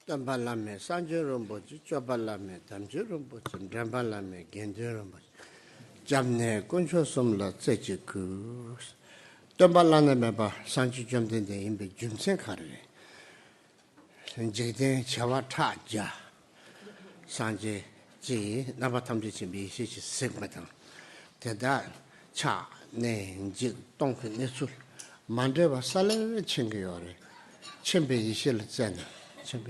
Tambalame, Sanjo Rumbochi, Chobalame, Tamjo Rumbochi, Drambalame, Genjo Rumbochi, Jamne, Concho Sumla, Tsechikus, Tambalana Meba, Sanji Jumden, the Imbe Jumsen Kari, Jade Chawata Ja, Sanji Ji, Nabatamji Chimbi, Sigmatan, Teda Cha, Ne, Jig, Donk, Nisul, Mandeva Sale, Chingiore, Chimbe Yishil Zen. 前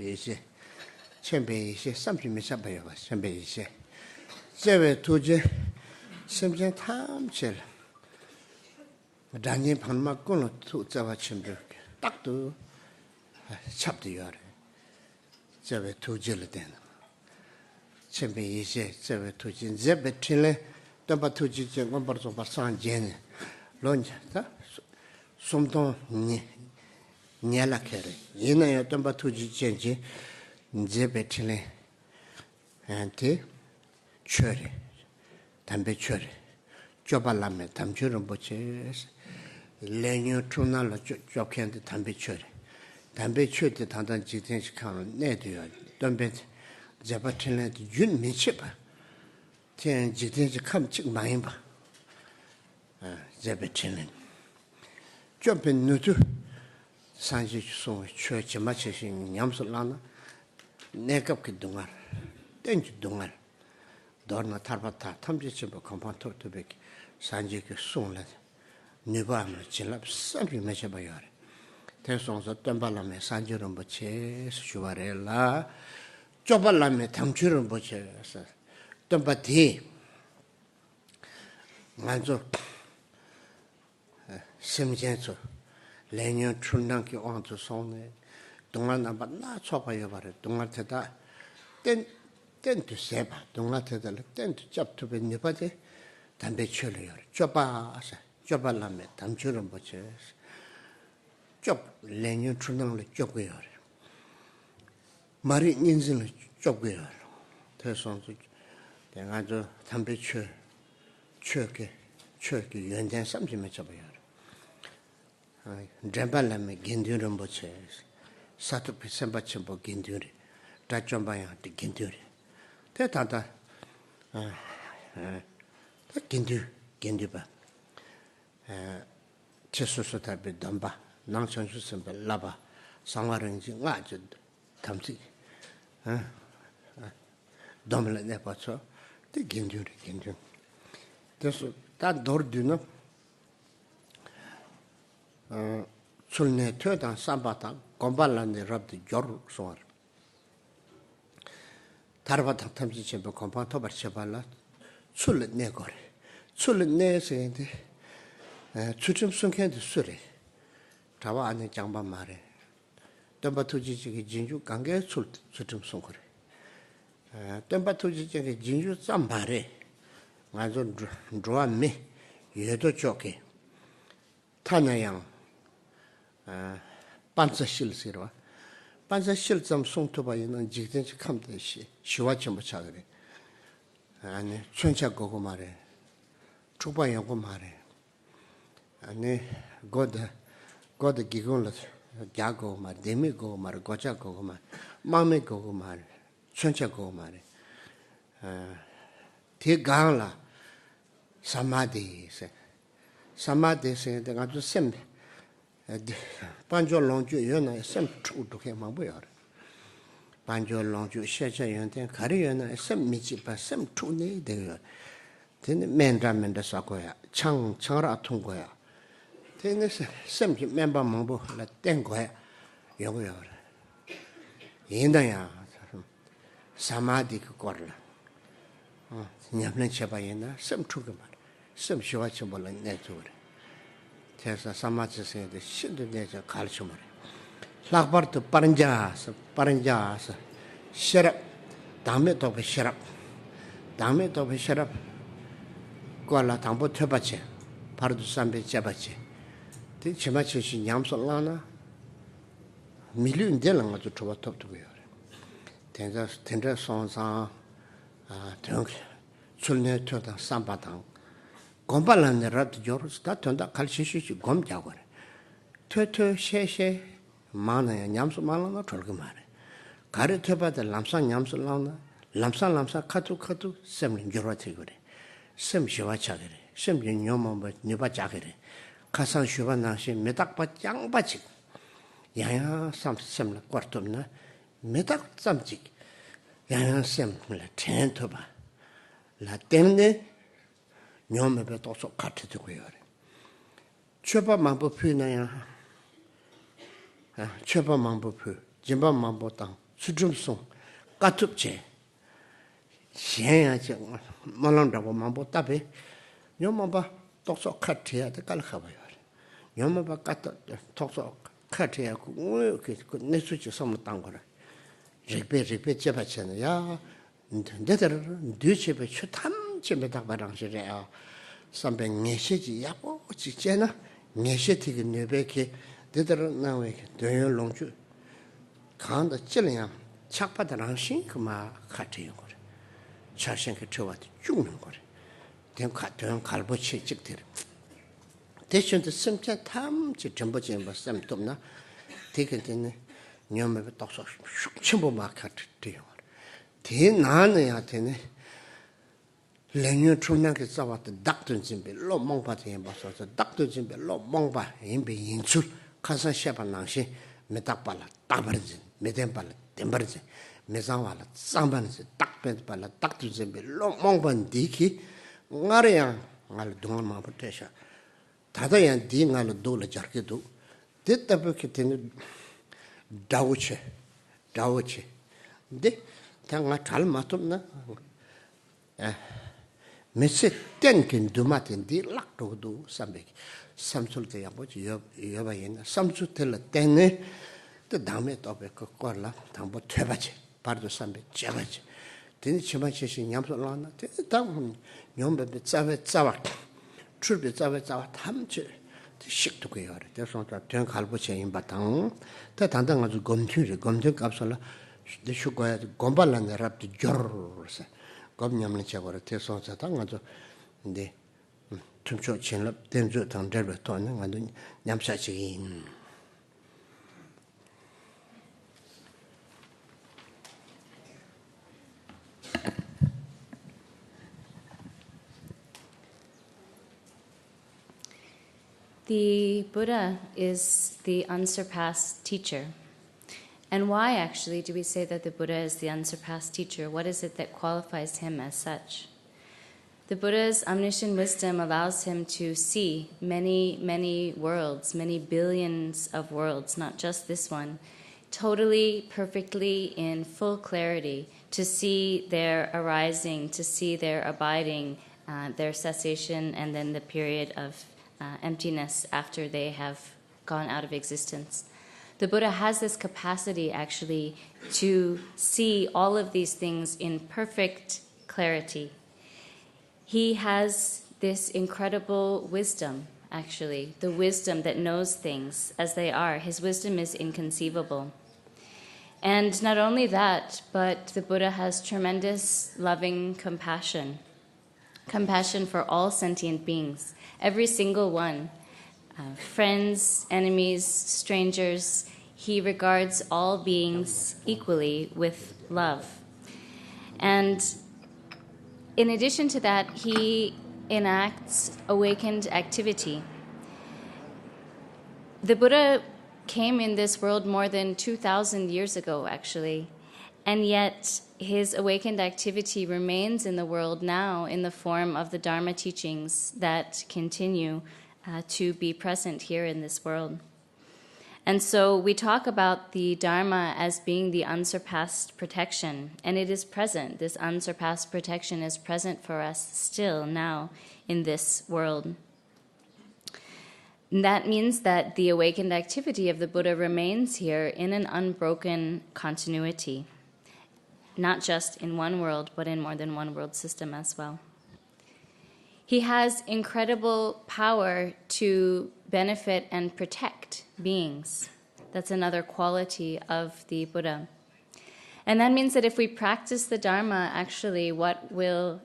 辈一些商品没下班吧，前辈一些，这位途径身边他们去了，让人旁嘛公路途这位前辈，大都差不多了，这位途径了的，前辈一些，这位途径这边听了，等把途径我把说把上街呢，老人家，送到你。Nyala kere, yina ya tamba tuji chenji, nzebe tile, ante, chore, tambe chore, choba lame, tamche Rinpoche, lenyo tuna la chokyen de tambe chore de tantan jiten shikano, ne duyo, tambe zeba tile de yun minchiba, ten jiten shikam chik mayimba, zebe tile, chobe nutu, Sanji song church matching Yamsulana, Nekap Dungar, Dench Dungar, Dorna Tarbata, Tamjichimbo Companto to be Sanji song let Nubam Chilap, Sanji Meshabayari. Ten songs of Tambalame, Sanji Rinpoche, Shuarella, Jobalame, Tamchurum Boches, Tambati, Manzo, Simjenso. Lenyo chundan ki onto sonne donga namba na chopa yobare donga teda ten to seba donga teda ten to chap to be nipate tambe cholo yor chopa lame tam churum boche chop lenyo chundan le chop yor mari ninzin le chop yor te son su denga jo tambe choke yenden samji me chop yor Drambalame Gindu Rinpoche, Satupi Sembachimbo Ginduri, Dachambaya de Ginduri. Tata Ginduba Chesusota be Damba, Nangshanshu Simba Laba, Sangarangi, Wajud, Tamsi, Dominant Nepacho, the Gindu. That door do not. Sulne Tödan Sambatan, Gombalani Rabdi Jor Soar. Tarbatan Tamjichimbo Companto Barchabala, Sulit Negore. Sulit Nesende, Chuchum Sunken de Suri, Tawa and Jamba Mare. Dambatuji Jinju Gange Sult, Chuchum Sunkore. Dambatuji Jinju Zambare, Mazon draw me, Yedo Chokyi. Tanayang. 반사실 시로 반사실 좀 송토바 있는 지든지 감듯이 시와쯤 붙여그래 아니 춘차 거고 말해 주바야고 말해 아니 고드 기곤을 야고 말 데미고 말 고자고 말 마음에 거고 말 춘차 거고 말해 대강라 사마디세 내가 좀 셈 Banjo Longju Yona, some true to him aware. Banjo Longju Shacha Yonten, Kariana, some Michipa, some true need there. Then Mendram and the Sakoya, Chara Tungoya. Then this some member Mambo, like Tengoya, Yoga. Indaya, Samadhi Korla. Nyamlan Chabayana, some true, some Shawachable and network. Tesa Samachi said the shit of nature culture. Lakbar to Paranjas, shut up, damn it of a shut up, Kuala Tambo Tebache, Pardu Sambe Jabache. The Chimachi Yamsolana, million dealing to Tuba top to wear. Tender songs are drunk, Sulne Tota Sambatang. Gombalan rat Joros, that on that Kalshishi Gom Jawar. Toto Sheshe, Mana and Yamsu Malana Tolgamare. 가르 켜봐도 람상 냠술 나오나 람상 카투 셈린 겨라티 그래 셈 쉬와차 그래 셈 녀모 뭐 니바자 그래 가상 쉬바 나시 메닥바 짱바지 야야 셈라 꽈르톰나 메닥 쌈지 야야 셈라 텐토바 라 때문에 녀모베 도서 카트도 그래 최바 망보 표나야 최바 망보 표 진바 망보 땅 수중송 까툭제 시행하지 말랑다고 망보 답에 녀모바 독서 카트야 깔카봐요 녀모바 까또 독서 카트야 그 내수지 섬 땅 거라 리베 제바잖아 야 내들 뒤집에 추탐 집에다 바랑시래요 300년시지 야고 지제나 년시티게 네베게 되더라 나we게 되용롱주 간다 찔이야 착바다랑신 그마 같아요 거래 자신께 저와도 죽는 거래 된 갈보치 찍들 대신도 심자 탐지 전부진 뭐 쌤도나 되게 되네 녀메 독서 슉침보 마카트요 대나는야 되네 랭유 초면게 잡았다 닥든 진배 로 몽바에 봐서 닥든 진배 로 몽바 인배 인출 가서 샤반낭시 메닥발라 따버지 메덴발라 덴버지 메상발라 쌍반지 딱벤발라 닥든 진배 로 몽반 디키 ngareya ngal dungal ma potesha 다다야 디 ngal dole jarkedo 됐다부게 되는 다우체 근데 당가 잘 맞었나 메시 땡긴 두마텐디 락도도 삼백 삼술때 야보지 여바이나 삼수텔 땡네 또 다음에 또 그 걸라 당보 퇴바지 바로 삼백 잡아지 되니 치마치시 냠솔라나 다음 뇽베 짜와 출비 짜와 탐지 식도 그요 그래서 된 갈보체 임바당 더 단단 아주 검증 값설라 슈거야 곰발란데 랍도 저르서 검냠을 제거를 돼서 자당 아주 근데 tumcho chenlap tenzo tang derbe tonya ngadu nyamsa chigin The Buddha is the unsurpassed teacher. And why actually do we say that the Buddha is the unsurpassed teacher? What is it that qualifies him as such? The Buddha's omniscient wisdom allows him to see many, many worlds, many billions of worlds, not just this one, totally, perfectly, in full clarity, to see their arising, to see their abiding, their cessation, and then the period of emptiness after they have gone out of existence. The Buddha has this capacity, actually, to see all of these things in perfect clarity. He has this incredible wisdom, actually, the wisdom that knows things as they are. His wisdom is inconceivable. And not only that, but the Buddha has tremendous loving compassion for all sentient beings, every single one. Friends, enemies, strangers, he regards all beings equally with love. And in addition to that, he enacts awakened activity. The Buddha came in this world more than 2,000 years ago, actually, and yet his awakened activity remains in the world now in the form of the Dharma teachings that continue to be present here in this world. And so we talk about the Dharma as being the unsurpassed protection, and it is present. This unsurpassed protection is present for us still now in this world. And that means that the awakened activity of the Buddha remains here in an unbroken continuity, not just in one world, but in more than one world system as well. He has incredible power to benefit and protect beings. That's another quality of the Buddha. And that means that if we practice the Dharma, actually what will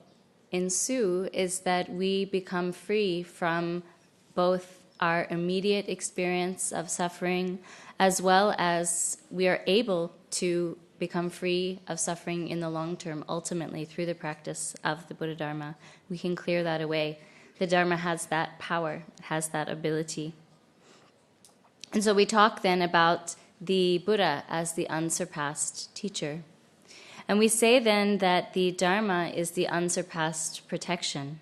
ensue is that we become free from both our immediate experience of suffering, as well as we are able to become free of suffering in the long term, ultimately, through the practice of the Buddha Dharma. We can clear that away. The Dharma has that power, has that ability. And so we talk then about the Buddha as the unsurpassed teacher. And we say then that the Dharma is the unsurpassed protection.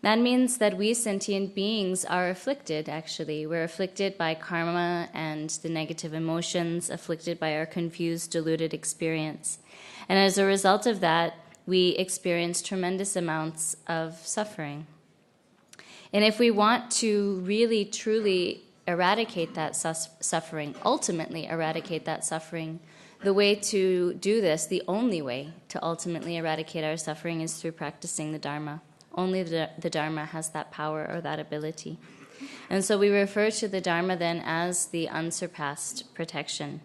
That means that we sentient beings are afflicted, actually. We're afflicted by karma and the negative emotions, afflicted by our confused, deluded experience. And as a result of that, we experience tremendous amounts of suffering. And if we want to really, truly eradicate that suffering, ultimately eradicate that suffering, the way to do this, the only way to ultimately eradicate our suffering, is through practicing the Dharma. Only the Dharma has that power or that ability. And so we refer to the Dharma then as the unsurpassed protection.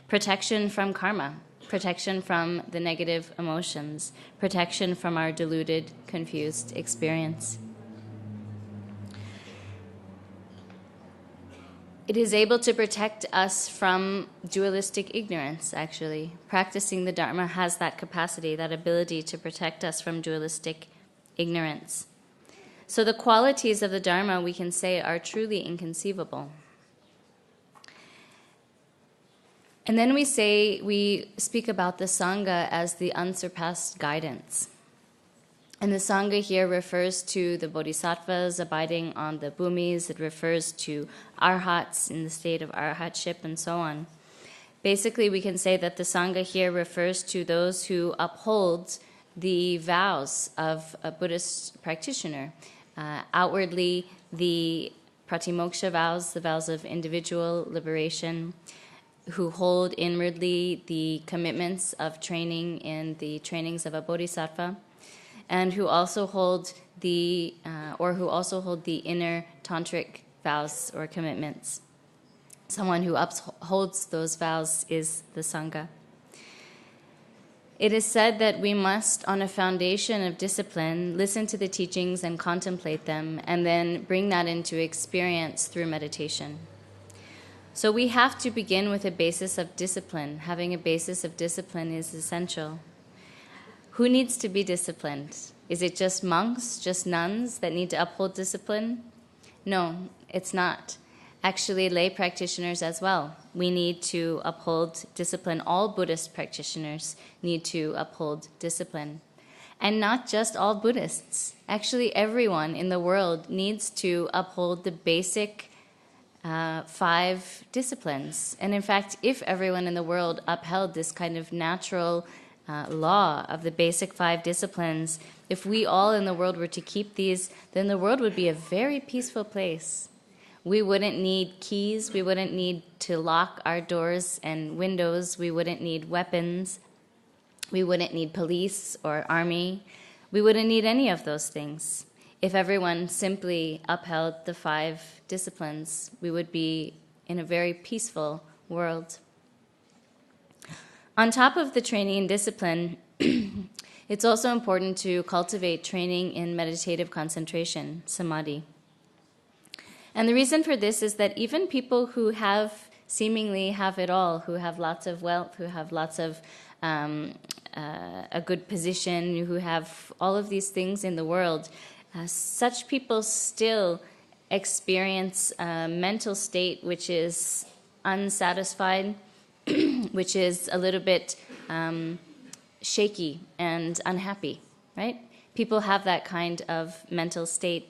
Protection from karma, protection from the negative emotions, protection from our deluded, confused experience. It is able to protect us from dualistic ignorance, actually. Practicing the Dharma has that capacity, that ability to protect us from dualistic ignorance. So the qualities of the Dharma, we can say, are truly inconceivable. And then we speak about the Sangha as the unsurpassed guidance. And the Sangha here refers to the Bodhisattvas abiding on the bhumis. It refers to arhats in the state of arhatship and so on. Basically, we can say that the Sangha here refers to those who uphold the vows of a Buddhist practitioner. Outwardly, the pratimoksha vows, the vows of individual liberation, who hold inwardly the commitments of training in the trainings of a bodhisattva, and who also hold the inner tantric vows or commitments. Someone who upholds those vows is the Sangha. It is said that we must, on a foundation of discipline, listen to the teachings and contemplate them, and then bring that into experience through meditation. So we have to begin with a basis of discipline. Having a basis of discipline is essential. Who needs to be disciplined? Is it just monks, just nuns that need to uphold discipline? No, it's not. Actually, lay practitioners as well. We need to uphold discipline. All Buddhist practitioners need to uphold discipline. And not just all Buddhists. Actually, everyone in the world needs to uphold the basic 5 disciplines. And in fact, if everyone in the world upheld this kind of natural law of the basic 5 disciplines, if we all in the world were to keep these, then the world would be a very peaceful place. We wouldn't need keys, we wouldn't need to lock our doors and windows, we wouldn't need weapons, we wouldn't need police or army, we wouldn't need any of those things. If everyone simply upheld the 5 disciplines, we would be in a very peaceful world. On top of the training in discipline, it's also important to cultivate training in meditative concentration, samadhi. And the reason for this is that even people who seemingly have it all, who have lots of wealth, who have lots of a good position, who have all of these things in the world, such people still experience a mental state which is unsatisfied, which is a little bit shaky and unhappy, right? People have that kind of mental state.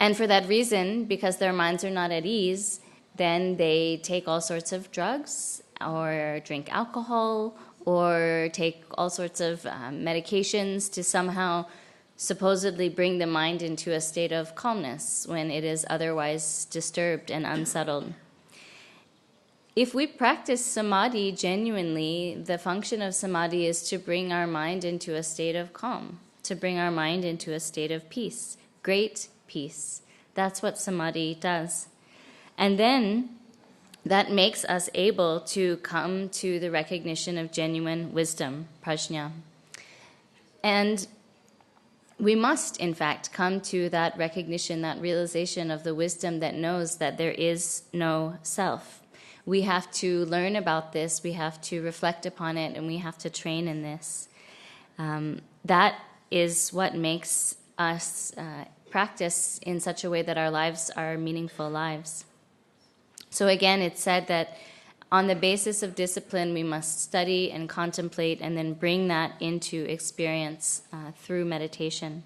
And for that reason, because their minds are not at ease, then they take all sorts of drugs or drink alcohol or take all sorts of medications to somehow supposedly bring the mind into a state of calmness when it is otherwise disturbed and unsettled. If we practice samadhi genuinely, the function of samadhi is to bring our mind into a state of calm, to bring our mind into a state of peace, great peace. That's what samadhi does. And then that makes us able to come to the recognition of genuine wisdom, prajna. And we must, in fact, come to that recognition, that realization of the wisdom that knows that there is no self. We have to learn about this, we have to reflect upon it, and we have to train in this. That is what makes us practice in such a way that our lives are meaningful lives. So again, it's said that on the basis of discipline, we must study and contemplate and then bring that into experience through meditation.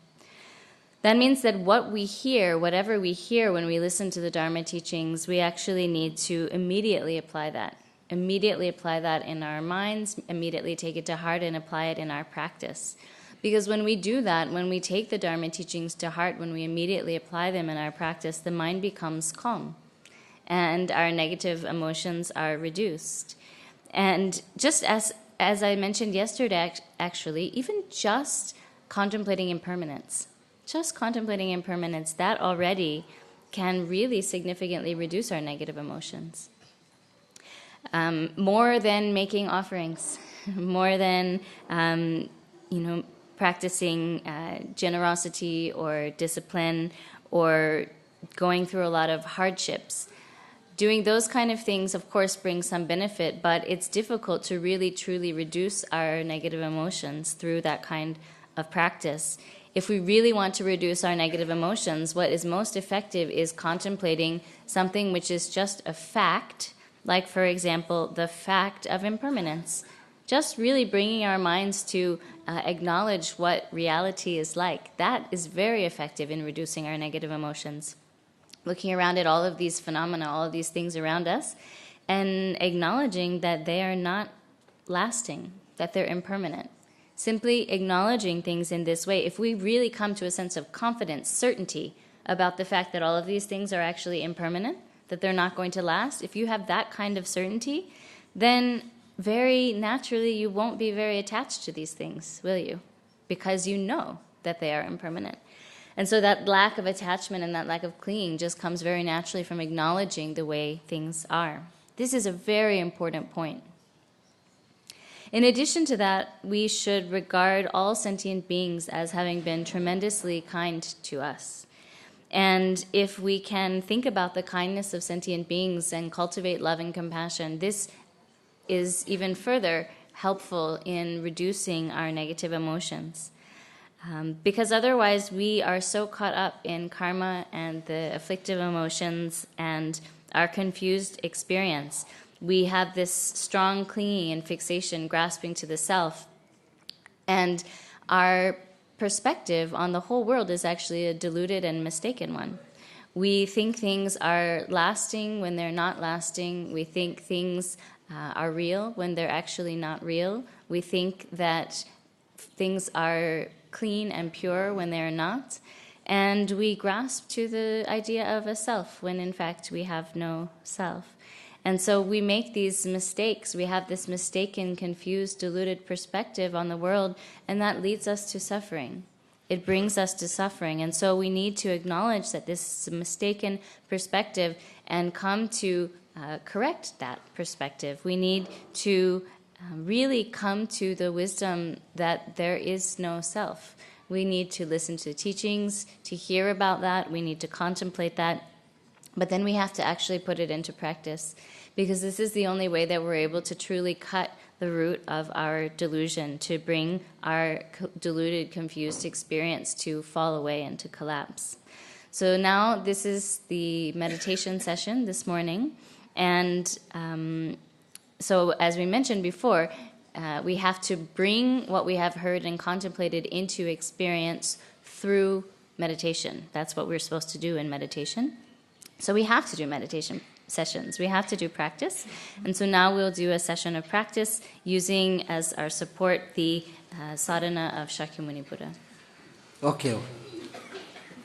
That means that what we hear, whatever we hear when we listen to the Dharma teachings, we actually need to immediately apply that. Immediately apply that in our minds, immediately take it to heart and apply it in our practice. Because when we do that, when we take the Dharma teachings to heart, when we immediately apply them in our practice, the mind becomes calm and our negative emotions are reduced. And just as I mentioned yesterday, actually, even just contemplating impermanence, that already can really significantly reduce our negative emotions. More than making offerings, more than practicing generosity or discipline or going through a lot of hardships. Doing those kind of things, of course, brings some benefit, but it's difficult to really, truly reduce our negative emotions through that kind of practice. If we really want to reduce our negative emotions, what is most effective is contemplating something which is just a fact, like, for example, the fact of impermanence. Just really bringing our minds to acknowledge what reality is like. That is very effective in reducing our negative emotions. Looking around at all of these phenomena, all of these things around us, and acknowledging that they are not lasting, that they're impermanent. Simply acknowledging things in this way, if we really come to a sense of confidence, certainty about the fact that all of these things are actually impermanent, that they're not going to last, if you have that kind of certainty, then very naturally you won't be very attached to these things, will you? Because you know that they are impermanent. And so that lack of attachment and that lack of clinging just comes very naturally from acknowledging the way things are. This is a very important point. In addition to that, we should regard all sentient beings as having been tremendously kind to us. And if we can think about the kindness of sentient beings and cultivate love and compassion, this is even further helpful in reducing our negative emotions. Because otherwise we are so caught up in karma and the afflictive emotions and our confused experience. We have this strong clinging and fixation, grasping to the self. And our perspective on the whole world is actually a deluded and mistaken one. We think things are lasting when they're not lasting. We think things are real when they're actually not real. We think that things are clean and pure when they're not. And we grasp to the idea of a self when in fact we have no self. And so we make these mistakes. We have this mistaken, confused, deluded perspective on the world, and that leads us to suffering. It brings us to suffering. And so we need to acknowledge that this is a mistaken perspective and come to correct that perspective. We need to really come to the wisdom that there is no self. We need to listen to teachings, to hear about that. We need to contemplate that. But then we have to actually put it into practice, because this is the only way that we're able to truly cut the root of our delusion, to bring our deluded, confused experience to fall away and to collapse. So now this is the meditation session this morning. And so as we mentioned before, we have to bring what we have heard and contemplated into experience through meditation. That's what we're supposed to do in meditation. So we have to do meditation sessions. We have to do practice. And so now we'll do a session of practice using as our support the sadhana of Shakyamuni Buddha. Okay.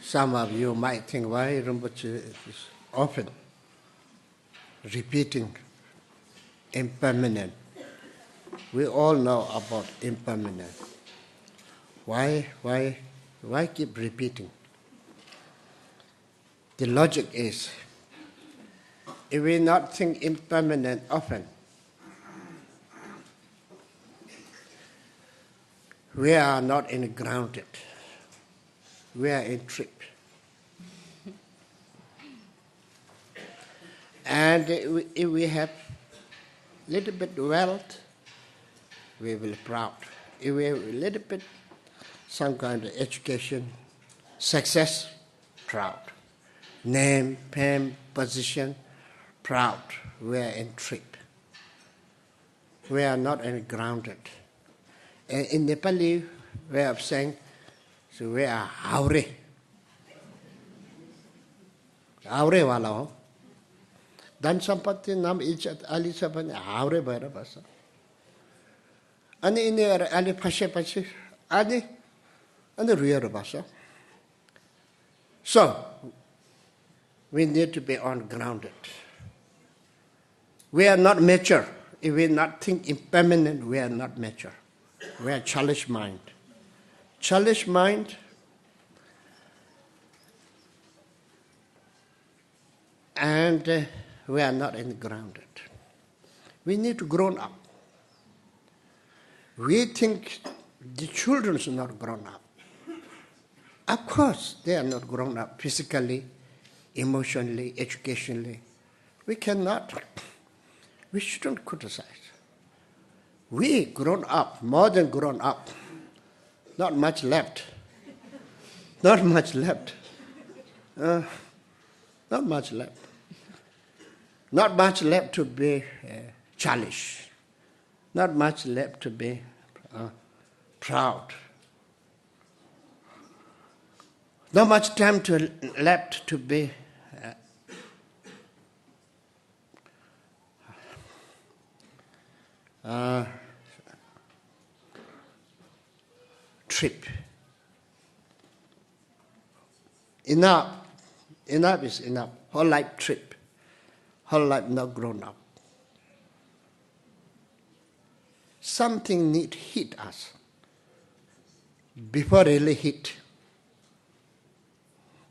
Some of you might think why Rinpoche is often repeating impermanent. We all know about impermanent. Why keep repeating? The logic is, if we not think impermanent often, we are not in grounded. We are in trip. And if we have little bit wealth, we will be proud. If we have a little bit some kind of education, success, proud. Name, fame, position, proud. We are in trip. We are not grounded. And in Nepali way of saying, so we are haure. Haure wala ho. Dan sampatti nam ichat ali saban haure bhaera basa. Ani ini ali phase ani ruyera basa. So we need to be ungrounded. We are not mature. If we not think impermanent, we are not mature. We are childish mind. Childish mind and we are not grounded. We need to grow up. We think the children are not grown up. Of course, they are not grown up physically, emotionally, educationally. We shouldn't criticize. We grown up, more than grown up. Not much left. Not much left. Not much left. Not much left to be childish. Not much left to be proud. Not much time left to be trip. Enough is enough. Whole life trip. Whole life not grown up. Something need hit us before really hit.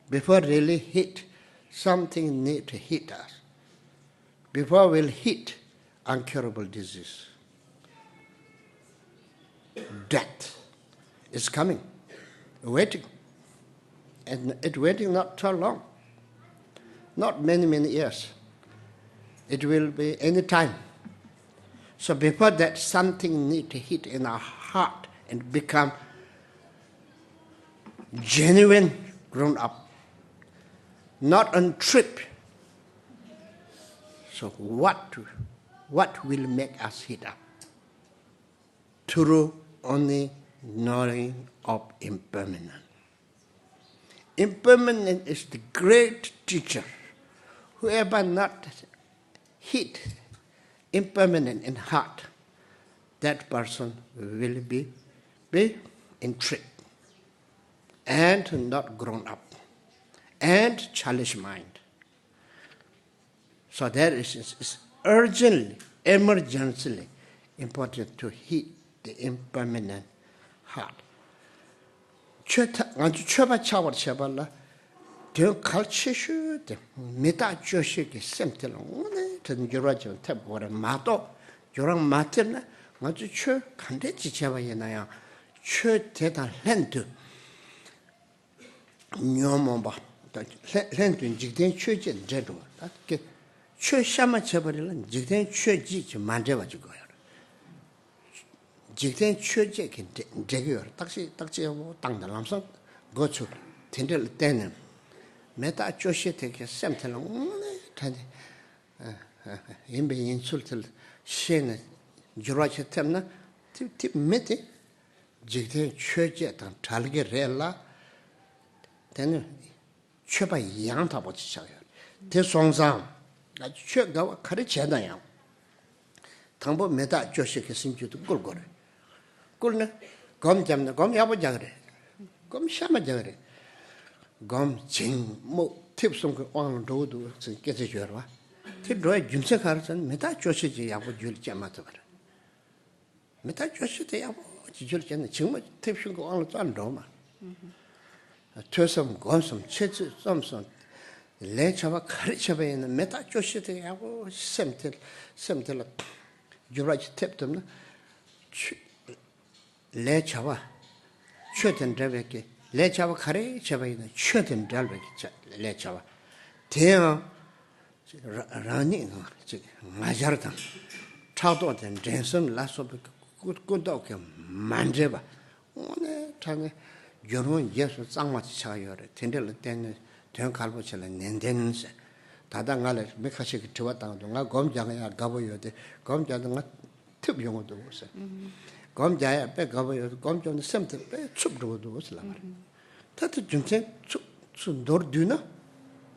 Before really hit, something need to hit us. Before we'll hit incurable disease. Death is coming, waiting. And it's waiting not so long. Not many, many years. It will be any time. So before that, something need to hit in our heart and become genuine grown up. Not on trip. So what will make us hit up? Through only knowing of impermanence. Impermanence is the great teacher. Whoever not hit impermanent in heart, that person will be in trip and not grown up and childish mind. So that is urgently, emergently important to hit the impermanent heart. Choba chawar chabala, the culture should meta joshik simple. Tenjurajo tab or a mato, Jurang Martin, not to church, Candici Chavayanaya, church teta lentu. Nyomomba, lentu, Jigden church and Jedu. Church Shama Chabalan, Jigden church, Mandeva to go. Jigden church in Jaguar, taxi, tang the lamson, go to Tindel Denim. Meta Joshi take a sample. Imbe insulted Shane Juracha Temna, tip meti, Jigden church and Talgerella, then Cheba Yanta about each other. This song's on. I check go Karichana. Tambo meta Joshik seemed to Gulgore. Gulna, Gom Jamna, Gom Yabajagre, Gom Shamajagre, Gom Ching Mo tips on road to get a juror. Ti roy jumse kharsan meta joshi ji yabu jul jamata bar meta joshi te yabu jul jan chingma tepshin ko ang zan do ma tösam gonsam chechi samson le chaba khari chaba yin meta joshi te yabu semtel juraj teptum na le chaba chöten drabeki le chaba khari chaba yin chöten drabeki le chaba te Rani, Majartan, 차도된 댄선 라소비 굿굿도게 만제바 오늘 장에 여러분 예수 짱마치 차요래 텐델 때는 된 갈보처럼 낸덴스 다당갈에 메카식 들어왔다고 가 검장이야 가보요데 검장은 특용어도 없어 검자야 빼 가보요 검장은 샘트 빼 춥도도 없어 다들 준체 춥 노르드나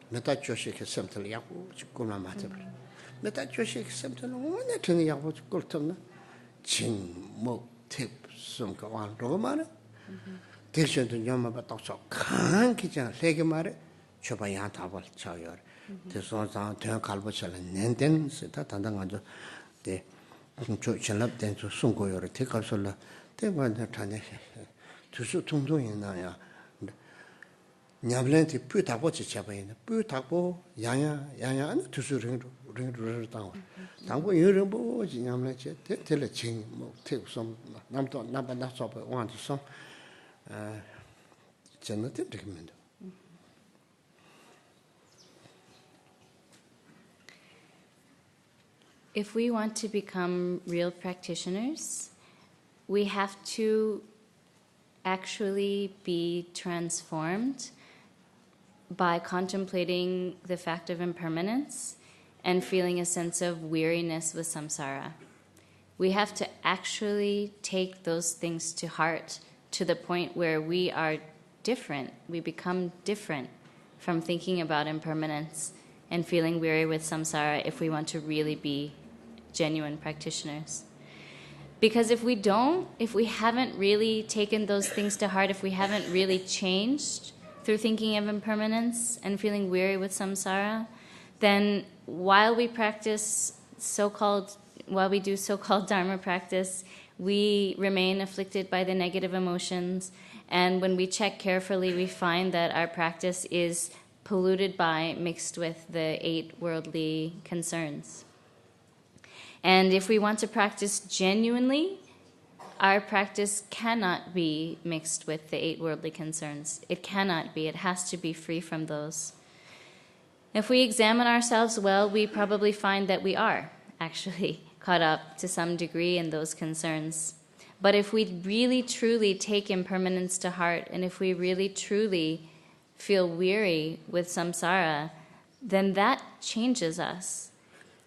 메타 조식 샘트를 야고 죽고나 맞아 버려 메타 조식 샘트는 오늘 등이 야고 꼴통나 진목 팁송가 완로 말해 대신도 녀마바 딱서 칸 기자 세게 말해 줘봐야 답을 쳐요 대소상 대한 갈보처럼 낸덴 스타 단단하죠 네 저 전랍된 저 송고요를 대가설라 대관에 타네 두수 통통이 나야 냐블렌티 뿌다보지 잡아야 뿌다보 야야 두수를 르르르다 당고 여러 보지 냐블렌치 텔레칭 뭐 태우섬 남도 나바나서 원서 전한테 recommend. If we want to become real practitioners, we have to actually be transformed by contemplating the fact of impermanence and feeling a sense of weariness with samsara. We have to actually take those things to heart to the point where we are different. We become different from thinking about impermanence and feeling weary with samsara if we want to really be genuine practitioners. Because if we don't, if we haven't really taken those things to heart, if we haven't really changed through thinking of impermanence and feeling weary with samsara, then while we do so-called Dharma practice, we remain afflicted by the negative emotions. And when we check carefully, we find that our practice is polluted by, mixed with the 8 worldly concerns. And if we want to practice genuinely, our practice cannot be mixed with the 8 worldly concerns. It cannot be. It has to be free from those. If we examine ourselves well, we probably find that we are actually caught up to some degree in those concerns. But if we really truly take impermanence to heart, and if we really truly feel weary with samsara, then that changes us.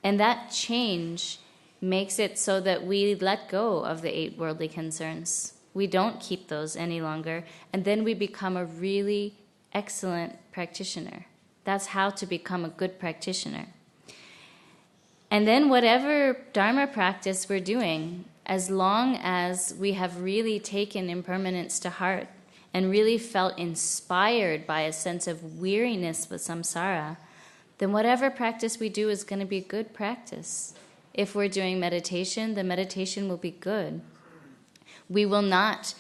And that change makes it so that we let go of the 8 worldly concerns. We don't keep those any longer, and then we become a really excellent practitioner. That's how to become a good practitioner. And then whatever Dharma practice we're doing, as long as we have really taken impermanence to heart and really felt inspired by a sense of weariness with samsara, then whatever practice we do is going to be good practice. If we're doing meditation, the meditation will be good. We will not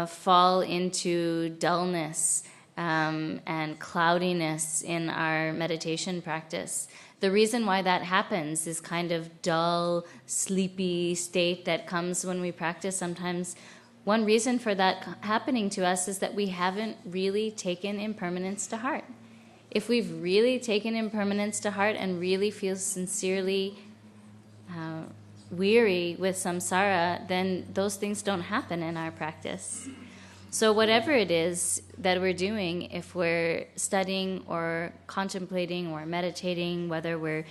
fall into dullness and cloudiness in our meditation practice. The reason why that happens is kind of dull, sleepy state that comes when we practice sometimes. One reason for that happening to us is that we haven't really taken impermanence to heart. If we've really taken impermanence to heart and really feel sincerely weary with samsara, then those things don't happen in our practice. So whatever it is that we're doing, if we're studying or contemplating or meditating, whether we're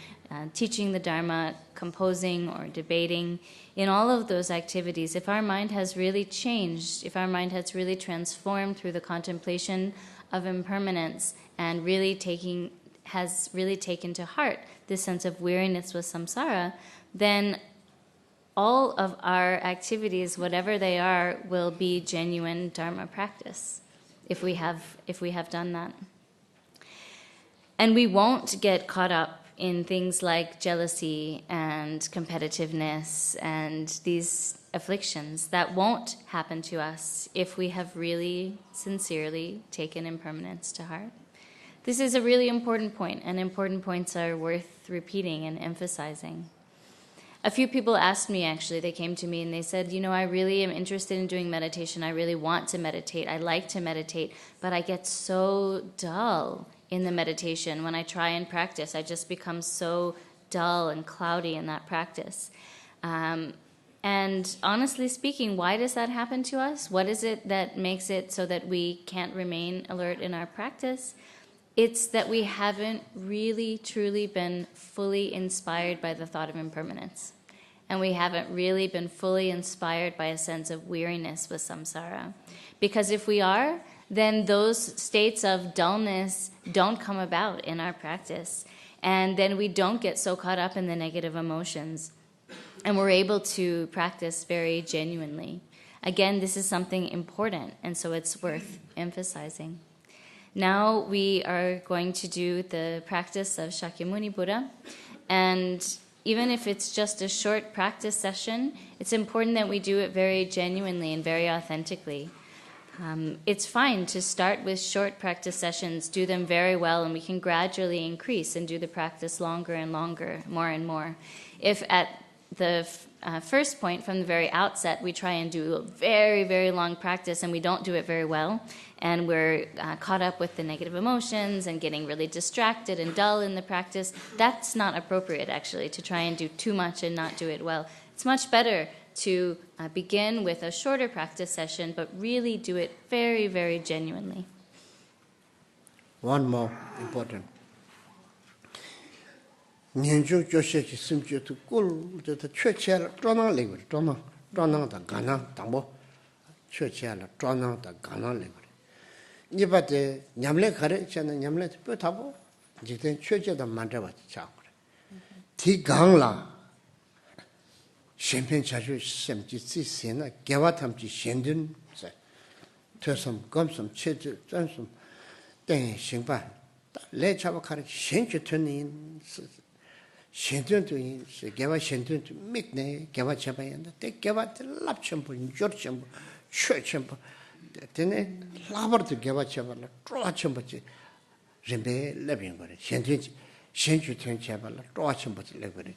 teaching the Dharma, composing or debating, in all of those activities, if our mind has really changed, if our mind has really transformed through the contemplation of impermanence and has really taken to heart this sense of weariness with samsara, then all of our activities, whatever they are, will be genuine Dharma practice if we have done that. And we won't get caught up in things like jealousy and competitiveness and these afflictions. That won't happen to us if we have really sincerely taken impermanence to heart. This is a really important point, and important points are worth repeating and emphasizing. A few people asked me, actually, they came to me and they said, I really am interested in doing meditation. I really want to meditate. I like to meditate, but I get so dull in the meditation. When I try and practice, I just become so dull and cloudy in that practice. And honestly speaking, why does that happen to us? What is it that makes it so that we can't remain alert in our practice? It's that we haven't really, truly been fully inspired by the thought of impermanence. And we haven't really been fully inspired by a sense of weariness with samsara. Because if we are, then those states of dullness don't come about in our practice. And then we don't get so caught up in the negative emotions. And we're able to practice very genuinely. Again, this is something important, and so it's worth emphasizing. Now we are going to do the practice of Shakyamuni Buddha. And even if it's just a short practice session, it's important that we do it very genuinely and very authentically. It's fine to start with short practice sessions, do them very well, and we can gradually increase and do the practice longer and longer, more and more. If at the first point from the very outset we try and do a very, very long practice and we don't do it very well, and we're caught up with the negative emotions and getting really distracted and dull in the practice, that's not appropriate, actually, to try and do too much and not do it well. It's much better to begin with a shorter practice session, but really do it very, very genuinely. One more important. Nyenju Joshe Simju to Gul to the Churchill, Dronang Liver, Dronang the Ghana, Tambo, Churchill, Dronang the Ghana Liver. Nibate Yamle Courage and Yamlet Putabo, Jitan Churchill the Mandava Chakra. Ti Gangla. Champagne charge sem ji sena gewa tam ji shendun se tosum gomsum cheju zansum den xingba le chaba kar shenju tunin shendun tu se gewa shendun tu mikne gewa chaba yanda te gewa lap chempo jor chempo chue chempo tene labar tu gewa chaba la tro chempo ji rembe lebin gore shenju tun chaba la tro chempo ji le gore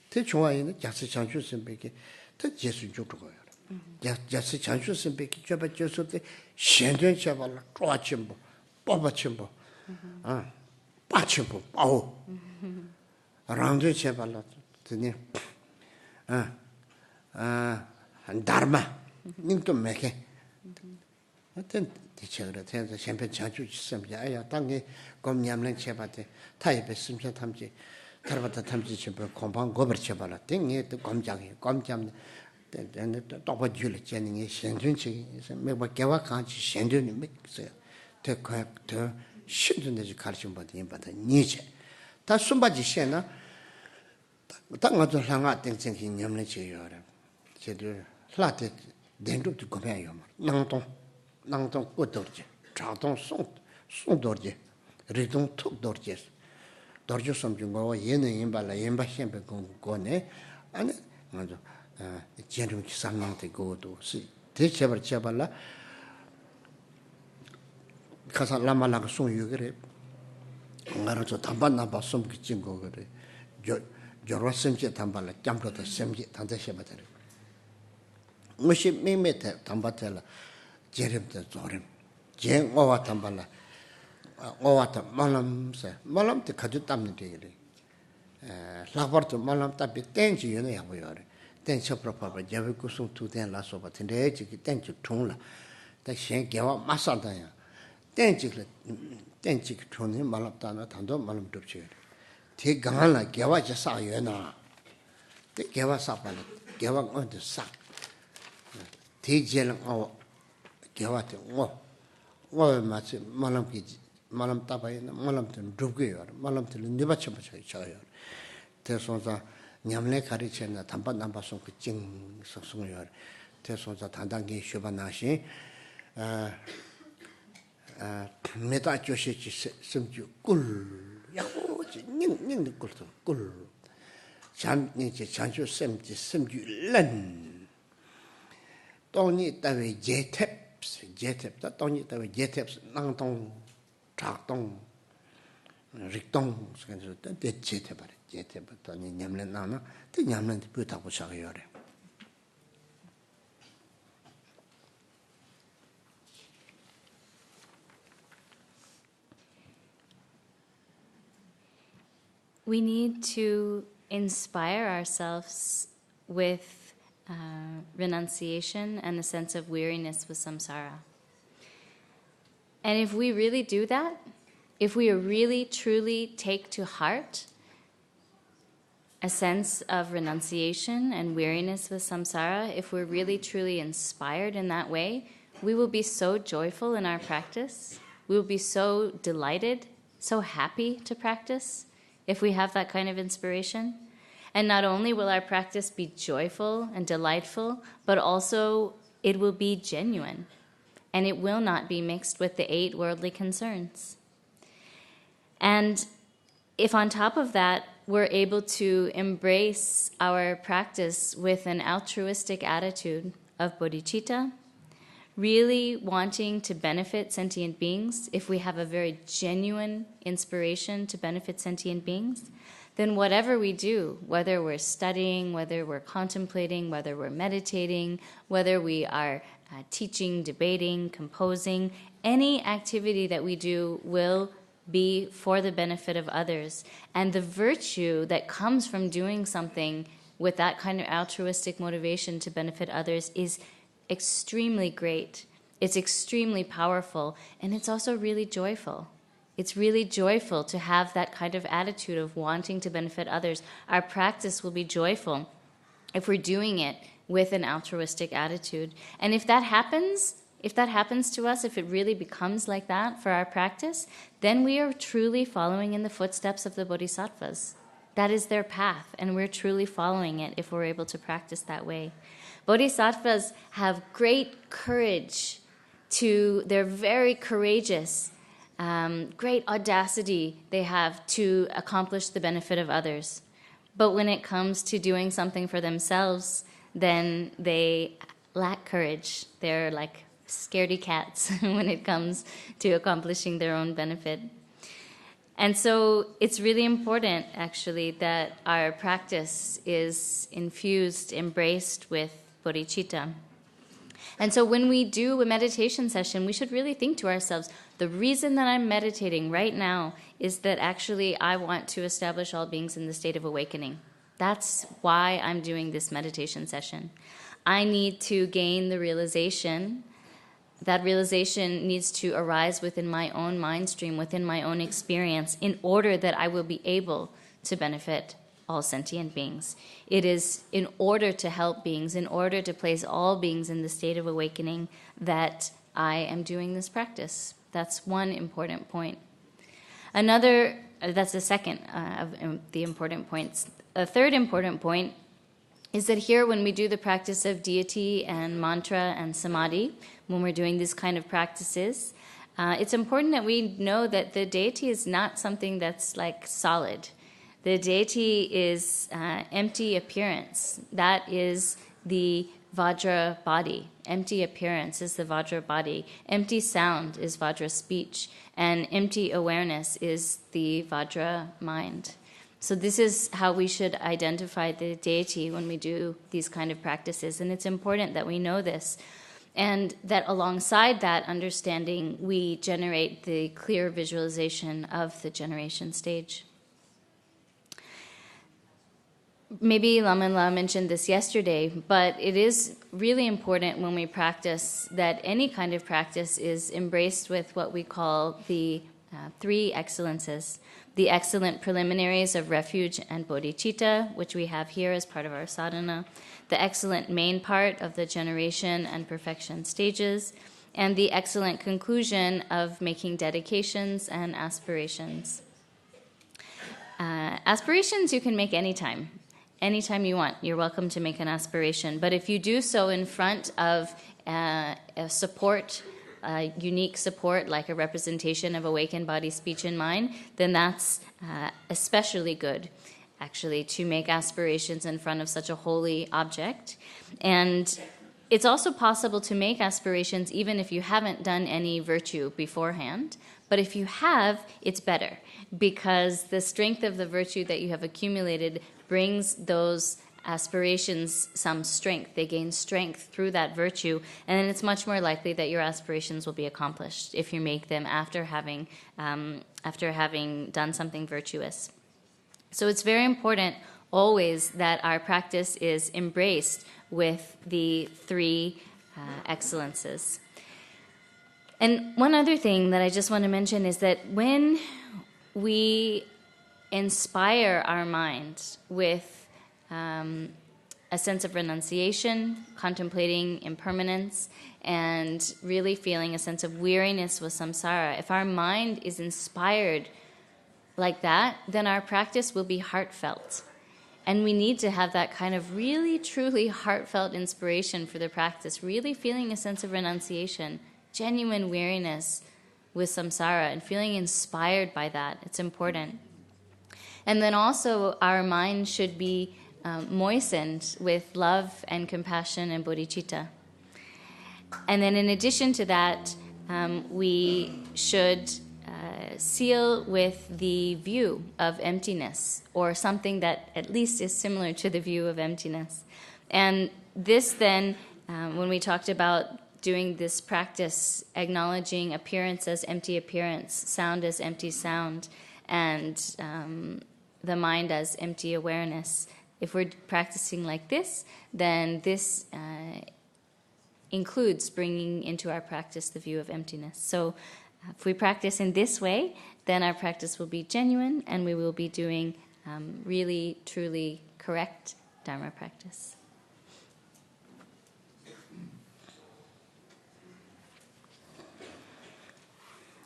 대 중앙에는 자세 장수 선배께 더 예수 쪽으로 가요. 자세 장수 선배께 줘봐 줘서 때 현전 잡아라 쪼아침보 뽑아침보 빠침보 빠오 랑제 잡아라 드니 한 다르마 님도 매게 어떤 대체로 대해서 챔피언 장수 있습니다. 아야 땅에 검냠는 제바데 타입에 심사 탐지 tarvata tamsi chimpa kompang gobar chibala tingi to gomjang gomjam then topa jul cheni shendun chi meba gewa kanchi shendun mi se te ka te shindun de karchim ba yin ba niche ta sumba ji shena ta nga zo langa ting ching hin nyamle chi yo ra che de la de den du ko ba yo nang tong ko dorje cha tong song dorje ri tong tuk dorje dorjo somjungo yene yembala yemba hembe gone ane ngajo jenrum ki samnante godo si de chebala kasa lama la song yugere ngaro to tamban na ba som ki jingo gere jorwa semje tambala jamro to semje tante shebadere mushi memete tambatela jeremte zorim jen owa tambala 오와타 말람세 말람테 가주 담는 되게 라버트 말람 답이 땡지 연애 하고요. 땡치 프로파바 제베고 송 투된 라소바 텐데 지기 땡지 통라 다 신개와 마산다야 땡지 통이 말랍다나 단도 말람 접지 대 강한라 개와 자사여나 대 개와 사발라 개와 언데 사 대제는 개와테 오 마치 말람기 malam tabayna malam ten dubgeyor malam ten nibacha bacha chayor tesoza nyamle khari chena thampa namba song ku jing songyor tesoza dandangi shobanashi meta joshi chi semju kul yaho chi ning kul chan ni chi chanju semju len toni tawe jetep ta toni tawe jetep nangtong 작동 릭동 그래서 대체돼 버려. 제때부터 냠len 나나 그 냠len 부탁고 시작해요. We need to inspire ourselves with renunciation and a sense of weariness with samsara. And if we really do that, if we really truly take to heart a sense of renunciation and weariness with samsara, if we're really truly inspired in that way, we will be so joyful in our practice. We will be so delighted, so happy to practice if we have that kind of inspiration. And not only will our practice be joyful and delightful, but also it will be genuine. And it will not be mixed with the 8 worldly concerns. And if on top of that, we're able to embrace our practice with an altruistic attitude of bodhicitta, really wanting to benefit sentient beings, if we have a very genuine inspiration to benefit sentient beings, then whatever we do, whether we're studying, whether we're contemplating, whether we're meditating, whether we are teaching, debating, composing, any activity that we do will be for the benefit of others. And the virtue that comes from doing something with that kind of altruistic motivation to benefit others is extremely great. It's extremely powerful, and it's also really joyful. It's really joyful to have that kind of attitude of wanting to benefit others. Our practice will be joyful if we're doing it with an altruistic attitude. And if that happens to us, if it really becomes like that for our practice, then we are truly following in the footsteps of the bodhisattvas. That is their path, and we're truly following it if we're able to practice that way. Bodhisattvas have great courage they're very courageous, great audacity they have to accomplish the benefit of others. But when it comes to doing something for themselves, then they lack courage. They're like scaredy cats when it comes to accomplishing their own benefit. And so it's really important, actually, that our practice is infused, embraced with bodhicitta. And so when we do a meditation session, we should really think to ourselves, the reason that I'm meditating right now is that actually I want to establish all beings in the state of awakening. That's why I'm doing this meditation session. I need to gain the realization. That realization needs to arise within my own mind stream, within my own experience, in order that I will be able to benefit all sentient beings. It is in order to help beings, in order to place all beings in the state of awakening, that I am doing this practice. That's one important point. That's the second of the important points. A third important point is that here, when we do the practice of deity and mantra and samadhi, when we're doing these kind of practices, it's important that we know that the deity is not something that's like solid. The deity is empty appearance. That is the Vajra body. Empty appearance is the Vajra body. Empty sound is Vajra speech. And empty awareness is the Vajra mind. So this is how we should identify the deity when we do these kind of practices. And it's important that we know this. And that alongside that understanding, we generate the clear visualization of the generation stage. Maybe Lama La mentioned this yesterday, but it is really important when we practice that any kind of practice is embraced with what we call the 3 excellences. The excellent preliminaries of refuge and bodhicitta, which we have here as part of our sadhana, the excellent main part of the generation and perfection stages, and the excellent conclusion of making dedications and aspirations. Aspirations you can make anytime. Anytime you want, you're welcome to make an aspiration. But if you do so in front of a support, unique support, like a representation of awakened body, speech, and mind, then that's especially good, actually, to make aspirations in front of such a holy object. And it's also possible to make aspirations even if you haven't done any virtue beforehand. But if you have, it's better, because the strength of the virtue that you have accumulated brings those aspirations some strength. They gain strength through that virtue, and then it's much more likely that your aspirations will be accomplished if you make them after having done something virtuous. So it's very important always that our practice is embraced with the three excellences. And one other thing that I just want to mention is that when we inspire our mind with a sense of renunciation, contemplating impermanence, and really feeling a sense of weariness with samsara, if our mind is inspired like that, then our practice will be heartfelt. And we need to have that kind of really, truly heartfelt inspiration for the practice, really feeling a sense of renunciation, genuine weariness with samsara, and feeling inspired by that. It's important. And then also our mind should be moistened with love and compassion and bodhicitta. And then in addition to that, we should seal with the view of emptiness, or something that at least is similar to the view of emptiness. And this then, when we talked about doing this practice, acknowledging appearance as empty appearance, sound as empty sound, and the mind as empty awareness, if we're practicing like this, then this includes bringing into our practice the view of emptiness. So if we practice in this way, then our practice will be genuine, and we will be doing really, truly correct Dharma practice.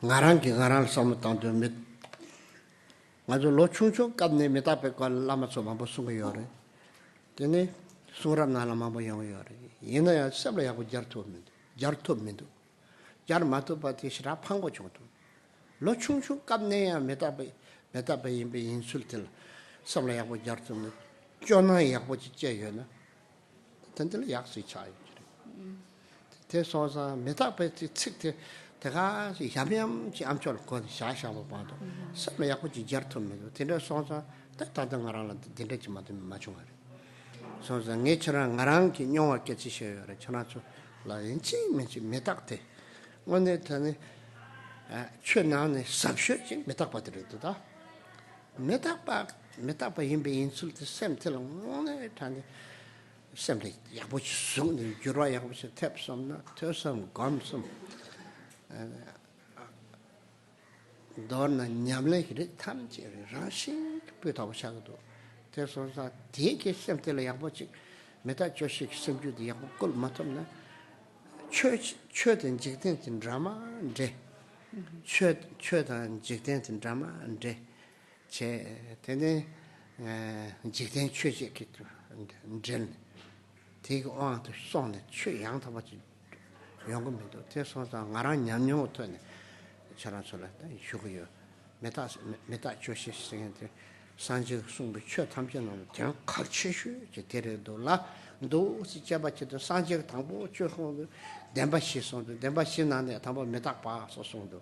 ngaran som tang de mit ngajo lo chung chung kap ne meta pe ko lama so ma bo sung yore tene suram na lama bo yong yore yena ya sabla ya ko jarto min jar ma to pa ti shra phang bo chung to lo chung chung kap ne ya meta pe imbe insultel sabla ya ko jarto min jona ya ko ji je yo na tendel yak si chai te so sa meta pe ti chik te 내가 야면 암철 거 샤샤고 봐도 설마 약고 지저트면 되는 소사 따다던 거랑 되는지 맞죠. 소사 내처럼 나랑 기념할 게 지셔요. 전화주 라인치 매지 메닥대. 오늘 전에 최나네 삽셔지 메닥 받으려다. 메닥바 임베 인술트 샘텔 오늘 단에 샘리 약고 숨는 주로 약고 탭섬나 터섬 감섬 dorna nyamle hire tamje rashi peta bashagdo tesosa dieke semtele yabochi meta joshi semju di yakol matomna chöden jigden drama nde chöden jigden drama nde che tene jigden chöje kitu nde tigo on to sonne chö yang ta bachi 연금도 대소사 나랑 냠냠부터네 잘한소라다 휴고요 메타 조시스한테 산지 숨비 최 탐편은 그냥 같이슈 제 데려도라 도 시자바치도 산지 당보 최고 덴바시선도 덴바시나네 당보 메타 봐 소송도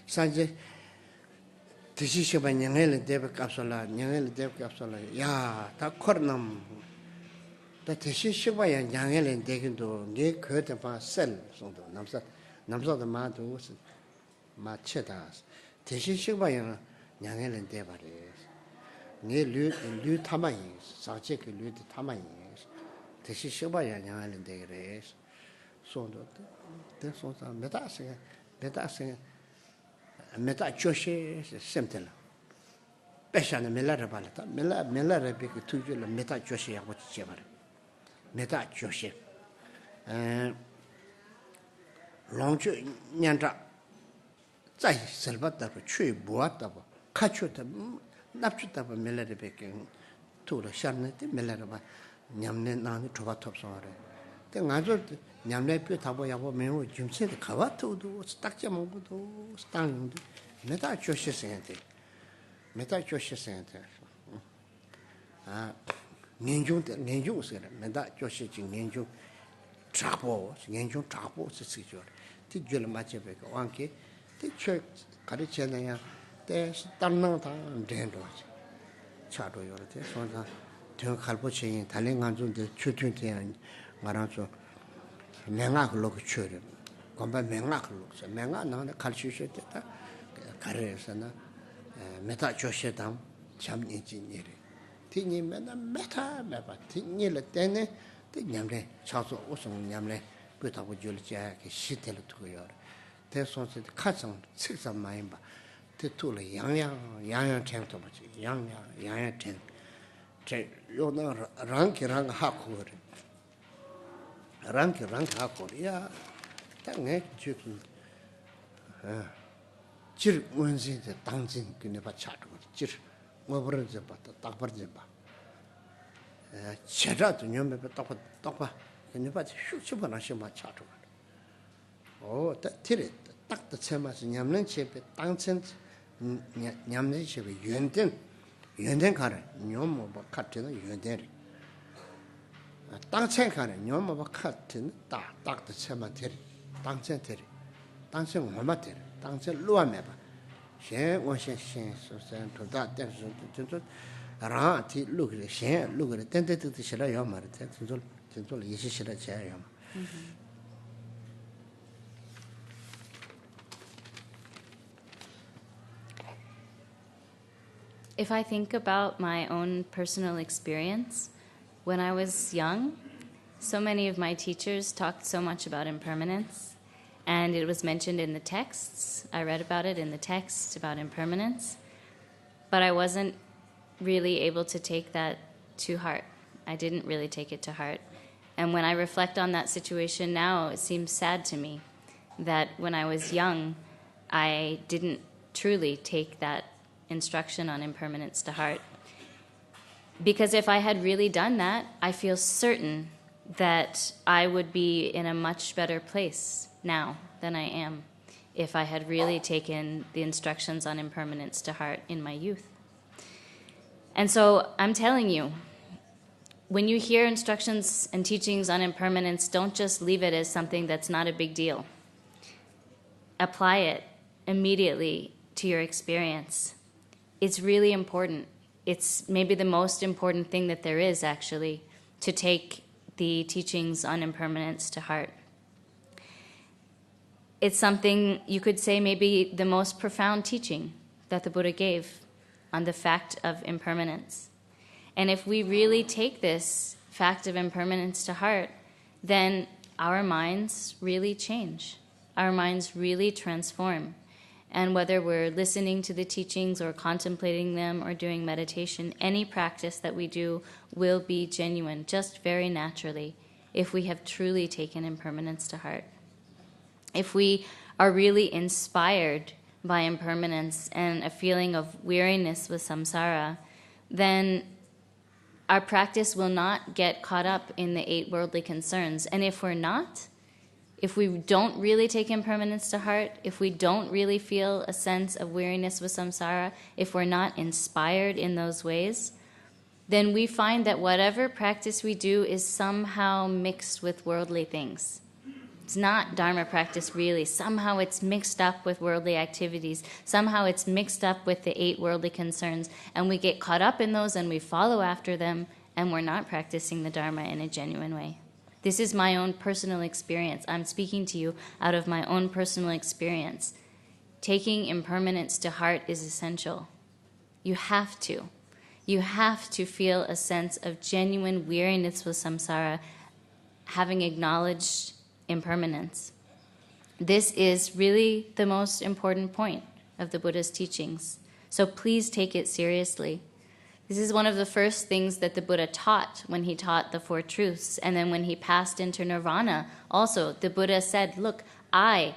산지 드시셔봐 냥엘 데베캅솔라 야다 코르남 다 대신 시바야 양엘은 되긴도 네 그때 셀 정도 남사도 마도 마체다 대신 시바야 양엘은 돼 버려 네류 타마이 사체 그 류도 타마이 대신 시바야 양엘은 돼 그래 손도 대소사 메타세 메타 조시 셈텔 배샤는 멜라를 발다 멜라를 비그 투줄 메타 조시 하고 지버려 메타 조시 롱주 년자在 설바다 취 보았다 카초다 납주다 멜라를 비게 투로 샤르네데 멜라를 봐 냠네 나니 조바톱서래 때 가서 냠네 뼈 타고 야고 매우 김세도 가와토도 딱자 먹고도 스탕도 메타 조시 생한테 년중스라 메다 조시지 년중 잡고 쓰시죠. 뒤줄 맞게베고 왕께 뒤쳐 가르쳐내야 때 땅나다 된도 차도 요렇게 손자 저 갈보치 달랭간중데 추튼데 말아서 내가 그러고 쳐려. 건바 내가 그러고 내가 나한테 가르치셨다. 가르쳐서나 메타 조시담 참니진이래. Nyima meta meba, Nyila Dene, the Nyamle, Chazo Osong Nyamle, put up with Julia, Shitel to your. There's something the cousin, 6 of Maimba, the two young tent of young tent. You know, rank Hakur. Rank Hakur, yeah. Tang chicken. Chir Wednesday, the dancing can never chat with Chir. Over the butter, Dapper Zimba. Cheddar, you remember Dapper, can never shoot you when I show my chat. Oh, that till it, Dr. Semas, Yamlin ship, dancing, Yamlin ship, Yunden car, Yom of cutting, Yunden. Dancing car, Yom of cutting, Dr. Cemetery, dancing, Homater, dancing Luameba. She was a shame, so sent to that, Rati look at the shame, look at the tentative to Shirayama, Tentul, Yishirayama. If I think about my own personal experience, when I was young, so many of my teachers talked so much about impermanence, and it was mentioned in the texts. I read about it in the texts about impermanence, but I wasn't really able to take that to heart. I didn't really take it to heart. And when I reflect on that situation now, it seems sad to me that when I was young, I didn't truly take that instruction on impermanence to heart. Because if I had really done that, I feel certain that I would be in a much better place now than I am if I had really taken the instructions on impermanence to heart in my youth. And so I'm telling you, when you hear instructions and teachings on impermanence, don't just leave it as something that's not a big deal. Apply it immediately to your experience. It's really important. It's maybe the most important thing that there is, actually, to take the teachings on impermanence to heart. It's something you could say maybe the most profound teaching that the Buddha gave on the fact of impermanence. And if we really take this fact of impermanence to heart, then our minds really change. Our minds really transform. And whether we're listening to the teachings or contemplating them or doing meditation, any practice that we do will be genuine, just very naturally, if we have truly taken impermanence to heart. If we are really inspired by impermanence and a feeling of weariness with samsara, then our practice will not get caught up in the 8 worldly concerns. And if we're not, if we don't really take impermanence to heart, if we don't really feel a sense of weariness with samsara, if we're not inspired in those ways, then we find that whatever practice we do is somehow mixed with worldly things. It's not Dharma practice really. Somehow it's mixed up with worldly activities. Somehow it's mixed up with the 8 worldly concerns, and we get caught up in those and we follow after them, and we're not practicing the Dharma in a genuine way. This is my own personal experience. I'm speaking to you out of my own personal experience. Taking impermanence to heart is essential. You have to. You have to feel a sense of genuine weariness with samsara, having acknowledged impermanence. This is really the most important point of the Buddha's teachings. So please take it seriously. This is one of the first things that the Buddha taught when he taught the 4 truths. And then when he passed into nirvana, also the Buddha said, look, I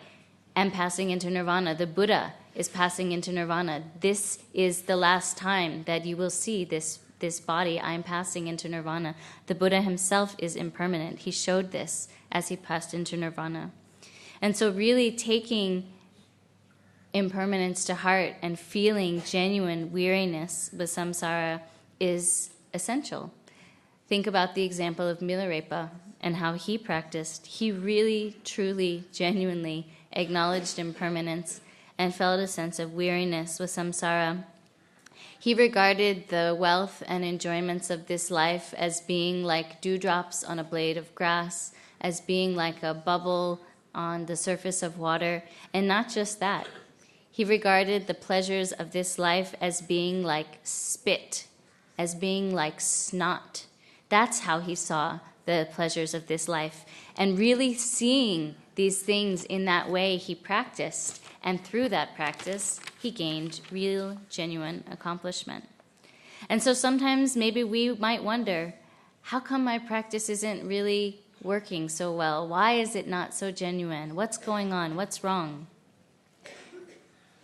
am passing into nirvana. The Buddha is passing into nirvana. This is the last time that you will see this body. I am passing into nirvana. The Buddha himself is impermanent. He showed this as he passed into nirvana. And so really taking impermanence to heart and feeling genuine weariness with samsara is essential. Think about the example of Milarepa and how he practiced. He really, truly, genuinely acknowledged impermanence and felt a sense of weariness with samsara. He regarded the wealth and enjoyments of this life as being like dewdrops on a blade of grass, as being like a bubble on the surface of water, and not just that. He regarded the pleasures of this life as being like spit as being like snot. That's how he saw the pleasures of this life. And really seeing these things in that way, he practiced. And through that practice, he gained real, genuine accomplishment. And so sometimes maybe we might wonder, how come my practice isn't really working so well? Why is it not so genuine? What's going on? What's wrong?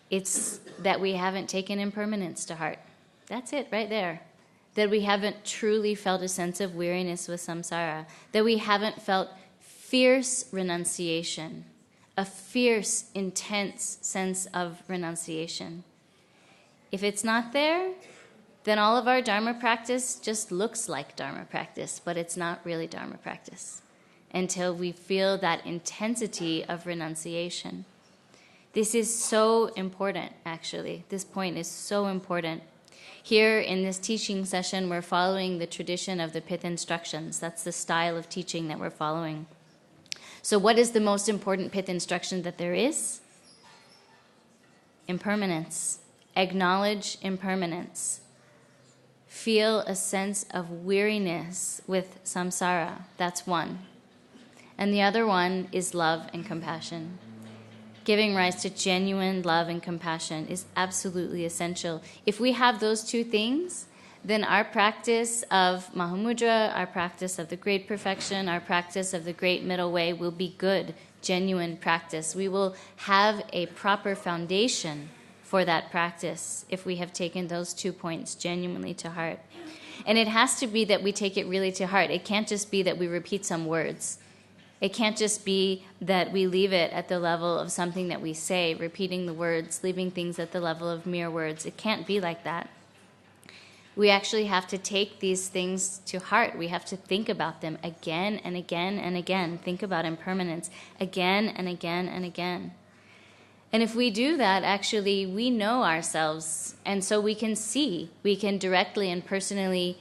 It's that we haven't taken impermanence to heart. That's it right there. That we haven't truly felt a sense of weariness with samsara. That we haven't felt fierce renunciation, a fierce, intense sense of renunciation. If it's not there, then all of our Dharma practice just looks like Dharma practice, but it's not really Dharma practice until we feel that intensity of renunciation. This is so important, actually. This point is so important. Here in this teaching session, we're following the tradition of the pith instructions. That's the style of teaching that we're following. So what is the most important pith instruction that there is? Impermanence. Acknowledge impermanence. Feel a sense of weariness with samsara. That's one. And the other one is love and compassion. Giving rise to genuine love and compassion is absolutely essential. If we have those two things, then our practice of Mahamudra, our practice of the great perfection, our practice of the great middle way will be good, genuine practice. We will have a proper foundation for that practice if we have taken those 2 points genuinely to heart. And it has to be that we take it really to heart. It can't just be that we repeat some words. It can't just be that we leave it at the level of something that we say, repeating the words, leaving things at the level of mere words. It can't be like that. We actually have to take these things to heart. We have to think about them again and again and again. Think about impermanence again and again and again. And if we do that, actually, we know ourselves, and so we can see, we can directly and personally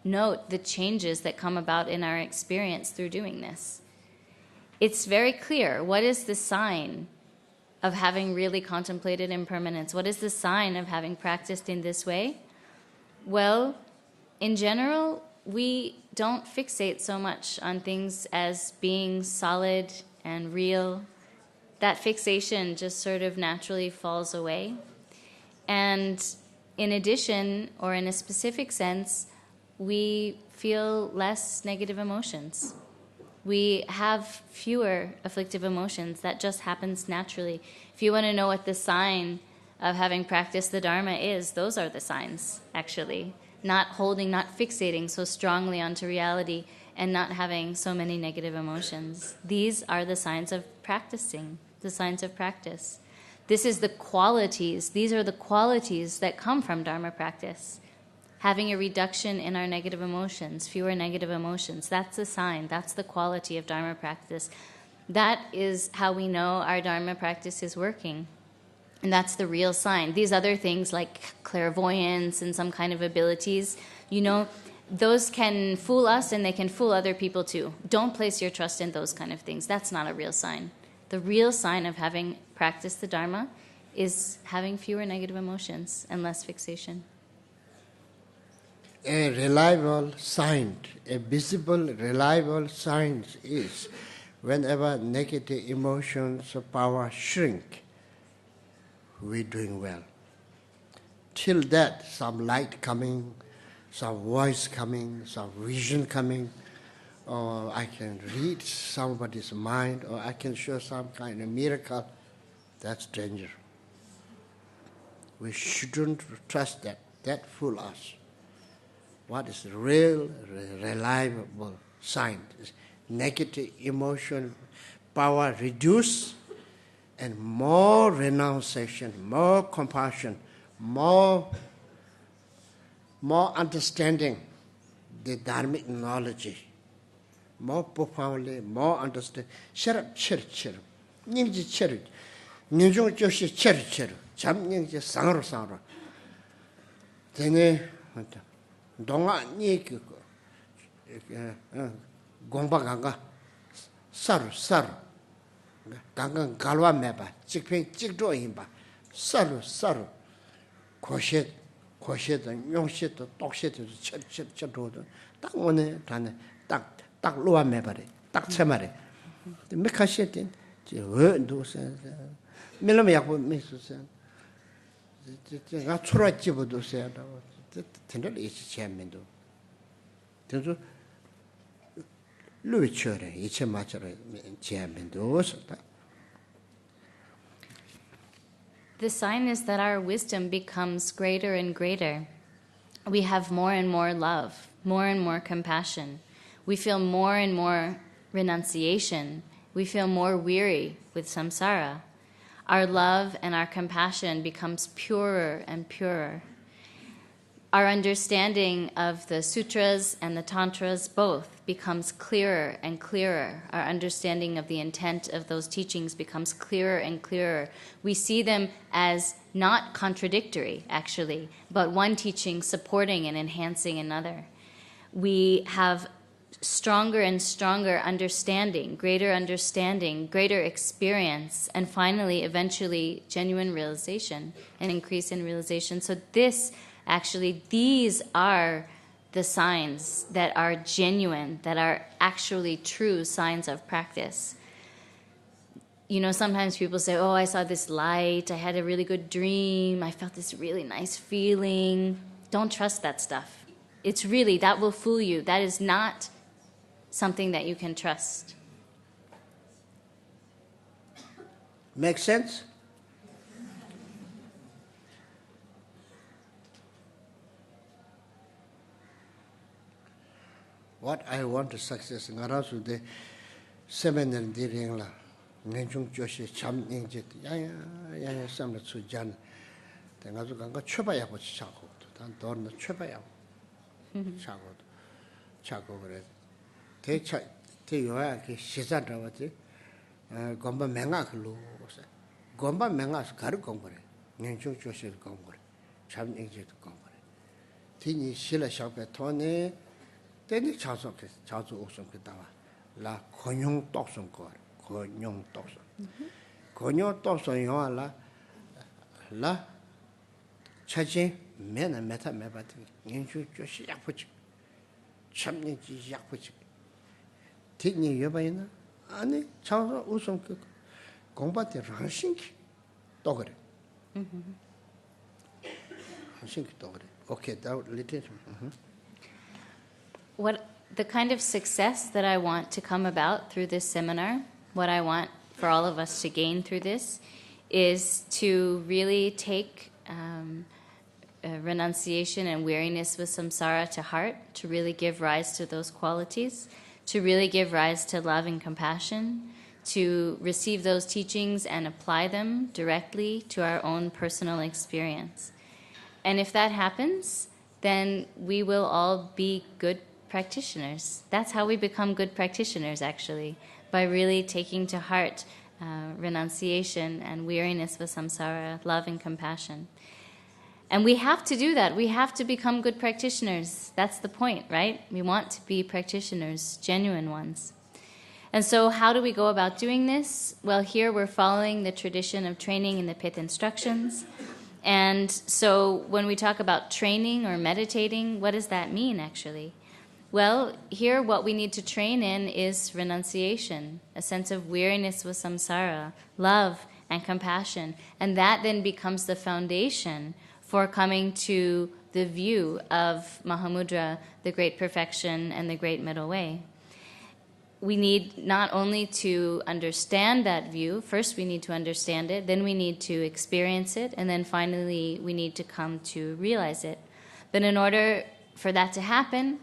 note the changes that come about in our experience through doing this. It's very clear. What is the sign of having really contemplated impermanence? What is the sign of having practiced in this way? Well, in general, we don't fixate so much on things as being solid and real. That fixation just sort of naturally falls away. And in addition, or in a specific sense, we feel less negative emotions. We have fewer afflictive emotions. That just happens naturally. If you want to know what the sign of having practiced the Dharma is, those are the signs, actually. Not holding, not fixating so strongly onto reality, and not having so many negative emotions. These are the signs of practicing, the signs of practice. This is the qualities, these are the qualities that come from Dharma practice. Having a reduction in our negative emotions, fewer negative emotions, that's a sign, that's the quality of Dharma practice. That is how we know our Dharma practice is working. And that's the real sign. These other things like clairvoyance and some kind of abilities, those can fool us and they can fool other people too. Don't place your trust in those kind of things. That's not a real sign. The real sign of having practiced the Dharma is having fewer negative emotions and less fixation. A reliable sign, a visible, reliable sign is whenever negative emotions or power shrink, we're doing well. Till that, some light coming, some voice coming, some vision coming, or I can read somebody's mind, or I can show some kind of miracle, that's danger. We shouldn't trust that. That fools us. What is real, reliable sign? Negative emotion, power reduce, and more renunciation, more compassion, more understanding the dharmic knowledge, more profoundly, more understand. Sharap, chir, ningji chir, ningjong joshi chir, jam ningji sangro. Then 동아 니 공바 강가 사르 강강 갈와 매바 직평 직조 임바 사르 고셰 고시든 용시든 똑시든 쳇쳇쳇도 딱 오네 다네 딱딱 로아 매버리 딱 채마리 메카시든 저 누서 밀면 약고 미스서 제가 초라집어도 세다 텐들 이치 체면도 그래서 루이처래 이체 맞처래 체면도 없었다. The sign is that our wisdom becomes greater and greater. We have more and more love, more and more compassion. We feel more and more renunciation. We feel more weary with samsara. Our love and our compassion becomes purer and purer. Our understanding of the sutras and the tantras both becomes clearer and clearer. Our understanding of the intent of those teachings becomes clearer and clearer. We see them as not contradictory, actually, but one teaching supporting and enhancing another. We have stronger and stronger understanding, greater experience, and finally, eventually, genuine realization, an increase in realization. So these are the signs that are genuine, that are actually true signs of practice. You know, sometimes people say, oh, I saw this light, I had a really good dream, I felt this really nice feeling. Don't trust that stuff. It's really, that will fool you. That is not something that you can trust. Make sense? What I want to success ngarasu de seminar diring la ngenjung joshi cham ingje ya samla chujan de ngazu ganga chobaya bo cha고 dan dorna chobaya cha고 그래 대차 대요야 그 시자다 왔지 gomba menga 글로 gomba menga 가르 공부래 ngenjung joshi 공부래 cham ingje 공부래 티니 실라 샤베 토네 때니 자주 옥선 그다와 라 권용 똑선 거 권용 똑선 권용 똑선 요라 라 차지 매나 메타 매바티 인주 조시 약부지 참니지 약부지 티니 여바이나 아니 자주 옥선 그 공부한테 ran신기 또 그래 ran신기 또 그래 오케이 다 리트 What the kind of success that I want to come about through this seminar, what I want for all of us to gain through this, is to really take renunciation and weariness with samsara to heart, to really give rise to those qualities, to really give rise to love and compassion, to receive those teachings and apply them directly to our own personal experience. And if that happens, then we will all be good practitioners. That's how we become good practitioners, actually, by really taking to heart renunciation and weariness with samsara, love and compassion. And we have to do that. We have to become good practitioners. That's the point, right? We want to be practitioners, genuine ones. And so how do we go about doing this? Well, here we're following the tradition of training in the Pith instructions. And so when we talk about training or meditating, what does that mean, actually? Well, here what we need to train in is renunciation, a sense of weariness with samsara, love and compassion. And that then becomes the foundation for coming to the view of Mahamudra, the great perfection and the great middle way. We need not only to understand that view, first we need to understand it, then we need to experience it, and then finally we need to come to realize it. But in order for that to happen,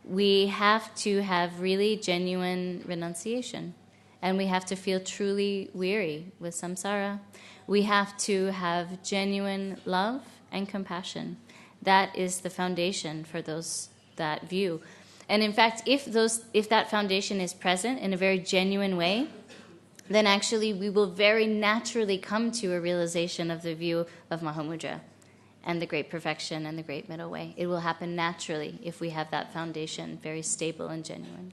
we have to have really genuine renunciation. And we have to feel truly weary with samsara. We have to have genuine love and compassion. That is the foundation for that view. And in fact, if that foundation is present in a very genuine way, then actually we will very naturally come to a realization of the view of Mahamudra and the great perfection and the great middle way. It will happen naturally if we have that foundation very stable and genuine.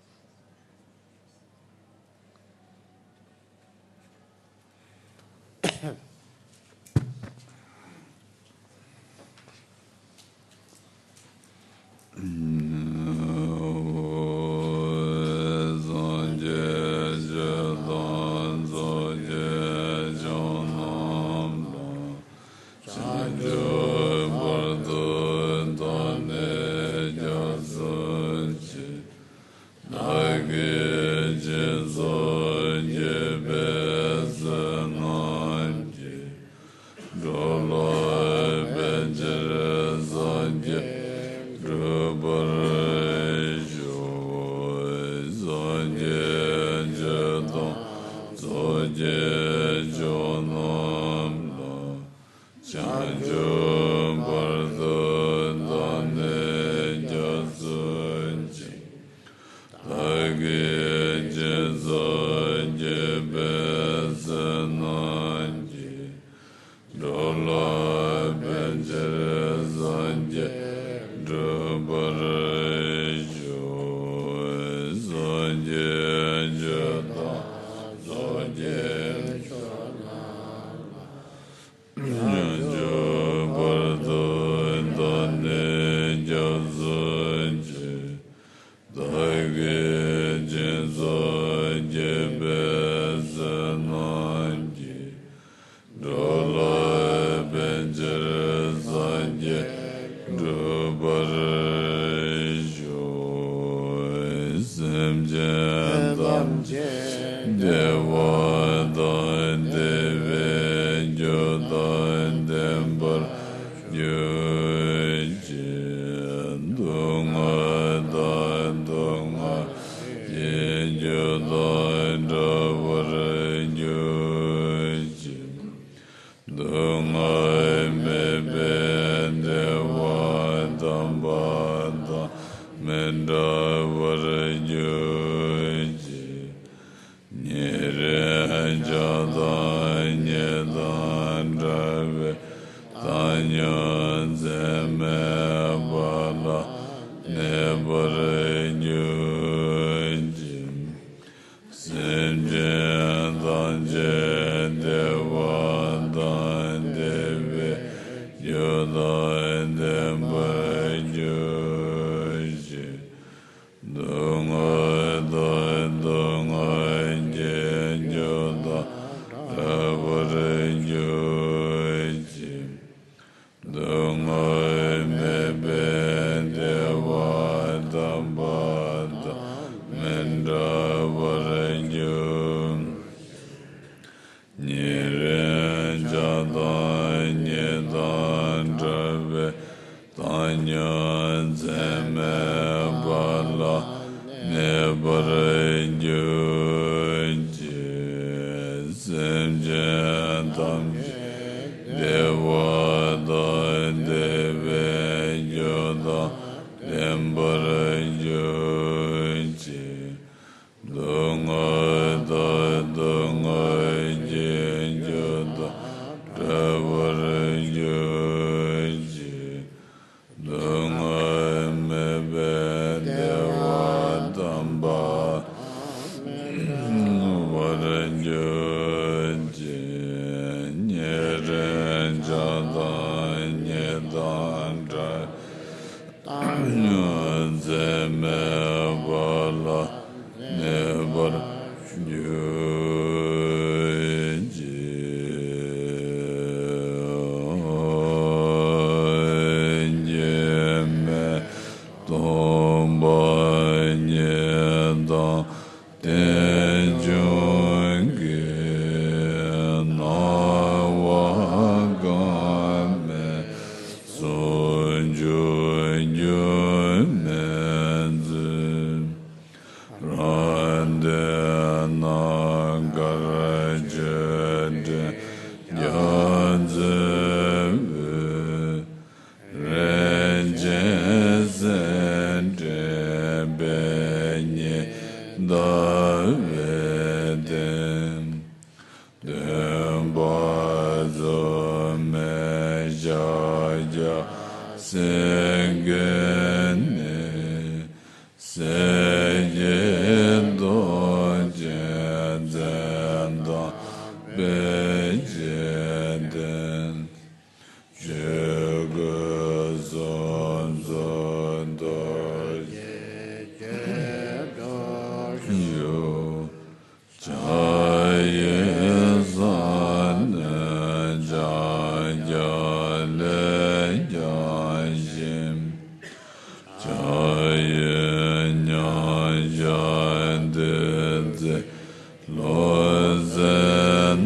Lozenam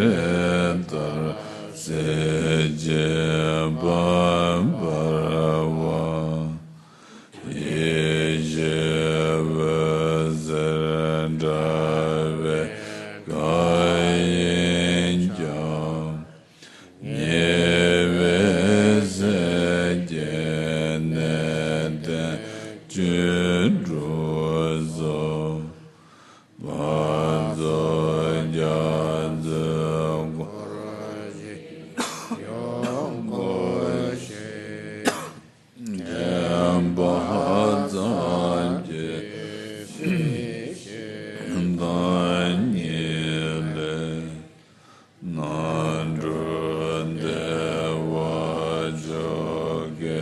Sejiretar Sejibambarawa Yejevazerandave Kayenjam Yevezejenete Jidrozo Vazo Jadzo Jambahazanje Danyele Nandrundewa Joge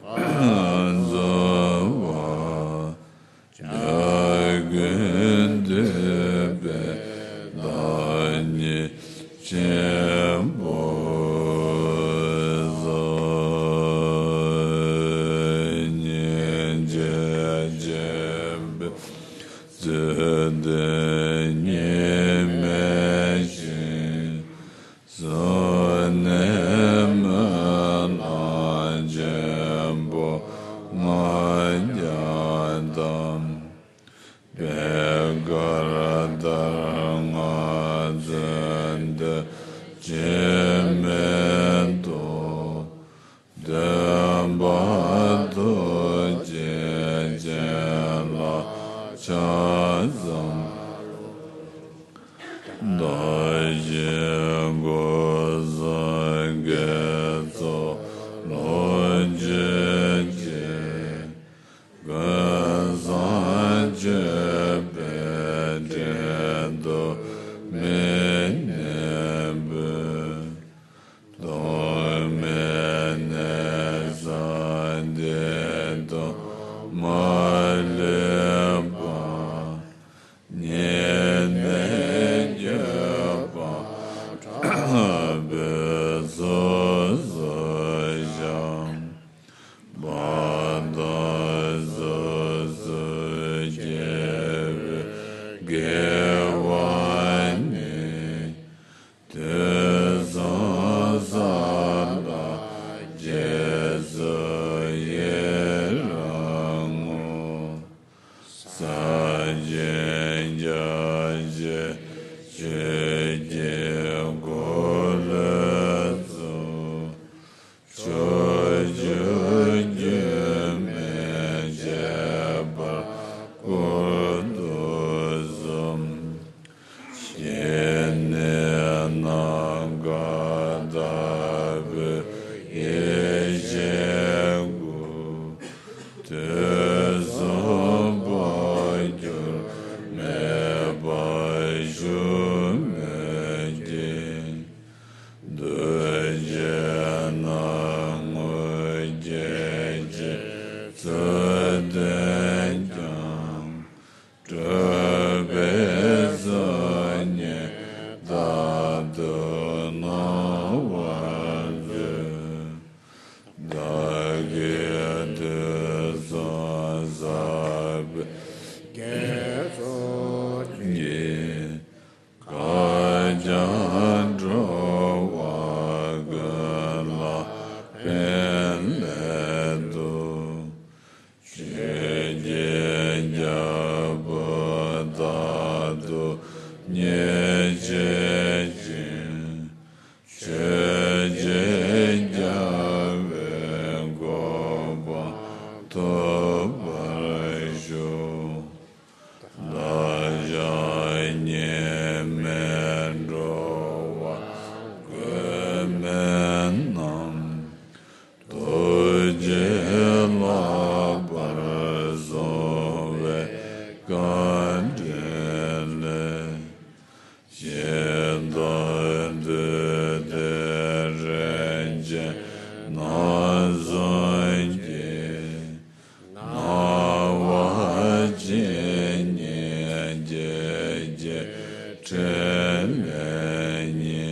Panzawa Jagundebe Danyi Chembozo Nyejejebe Zedenyemeshi Zoneman Ajembo Majadam Begaradarangazende Jemento Dembado Jejela Chazam Dajengozagezo Nojeje Gazajebededo Menebe Domenezadedo Maleba Nyenejeba Bezozajam Badazozajeve Gewani Tezazala Jezoyerango Sajenjaje Jeje Golezo Chojujemejeba Kodozum Shenenagadabe Yejegu Tezobajur Mebajumejin Dejenangujeje Tzedenjam Trebezanye Dadunawaje Dagedezazabe Ye Kajandrawagala Penledo Chejejabadado Nyejeje Chejejavengoba Tobarejo Dajanyemendrowa Gemenam Tojela Barzove Gandele Jedadederenje Nazanje Nawajenye Jeje Chelenye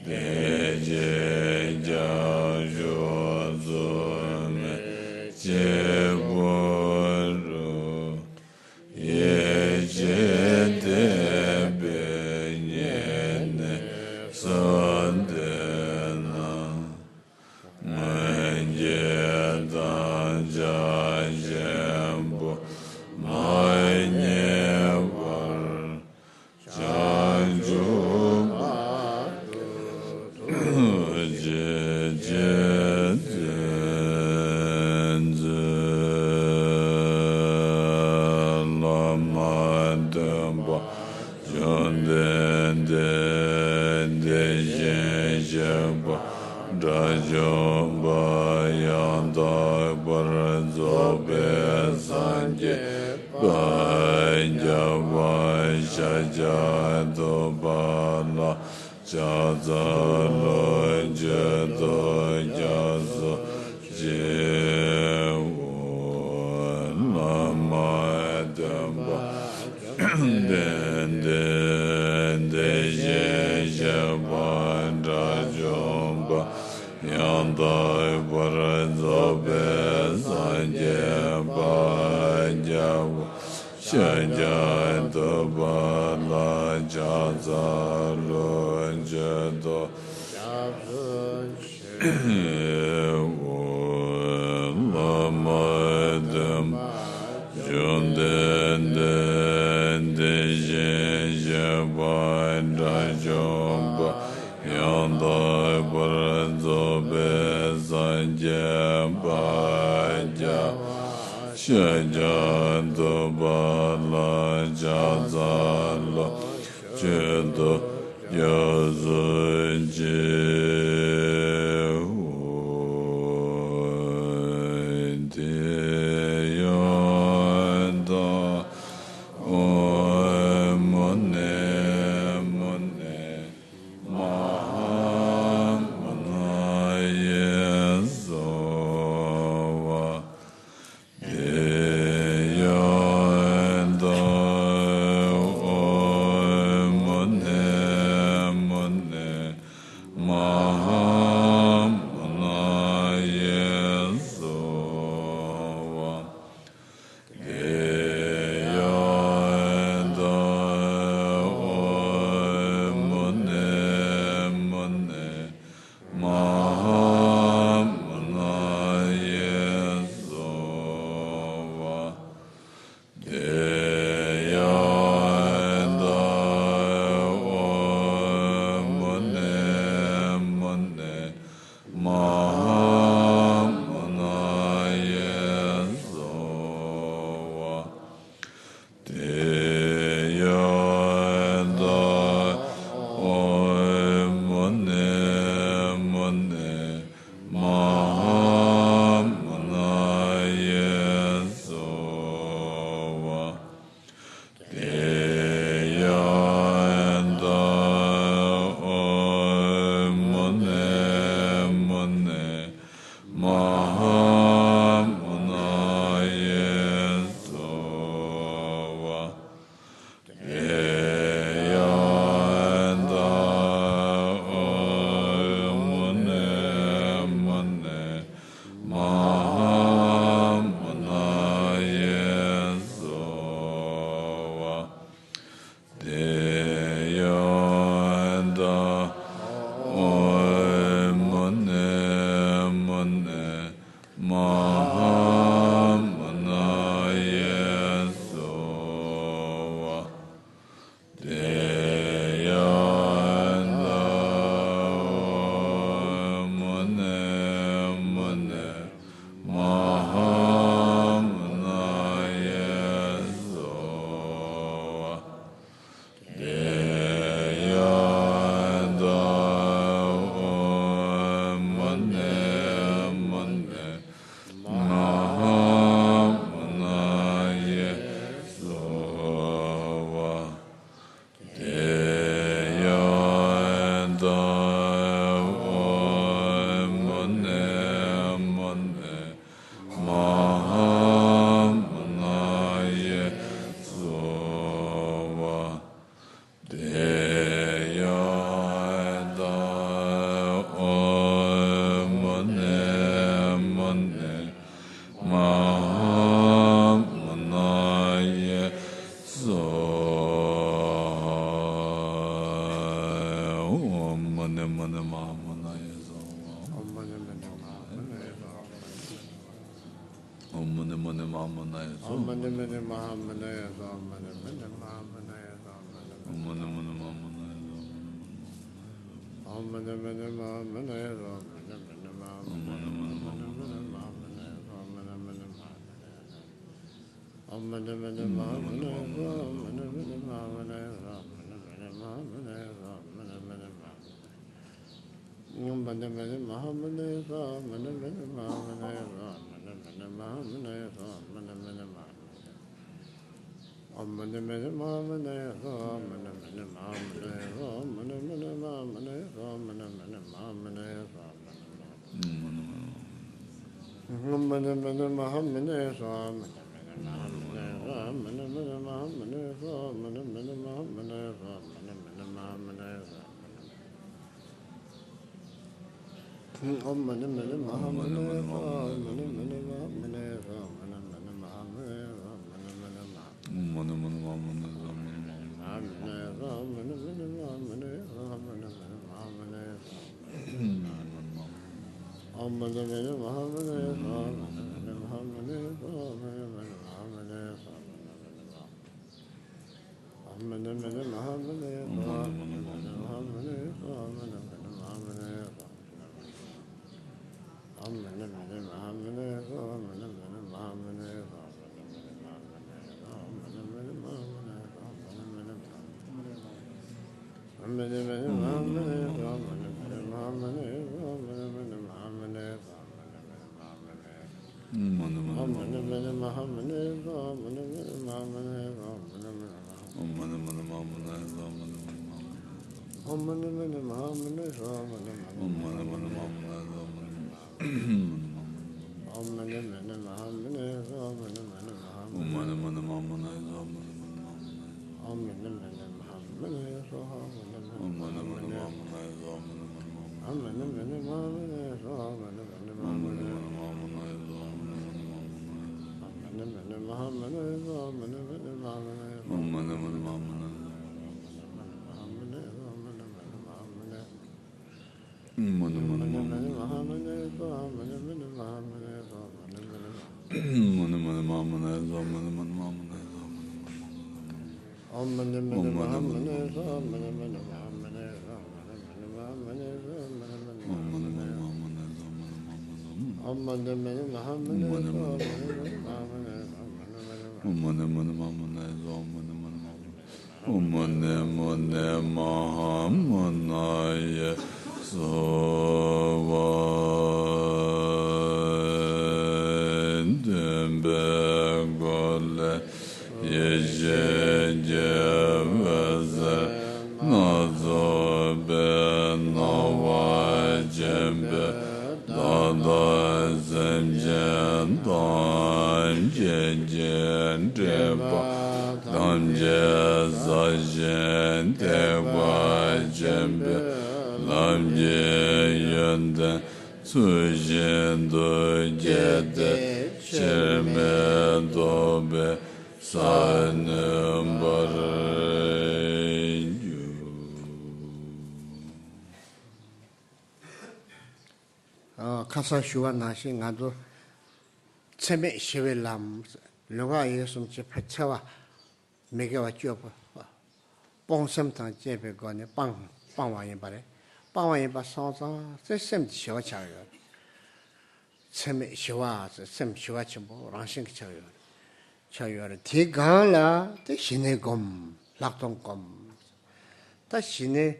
Deje Jajozume Jeboro Rajo Bayanda Barazobe Sanje Bajava Shajado Bala Jazalo Jado Jazo Jewo Lama Damba Den Jaban Rajomba Yanda Barazobe Sanje Bajava Shajado Bala Jazalo Jado Lama Damba Junden Jaban Rajomba Yanda Barazobe Sanje Bajava Shajado Bala Jazalo Jado Yazo Deyanda Mone Mahamana Yezowa Kasa shuwa nashi ngadu tseme shiwe lam lunga yesum chi pechawa megewa chopa pongsam tang jebe gane pangwa yinpa sangsa se sem shiwa chayo tseme shiwa sem shiwa chimbo rangshin ki chayo ti gang la te shine gom lakdong gom ta shine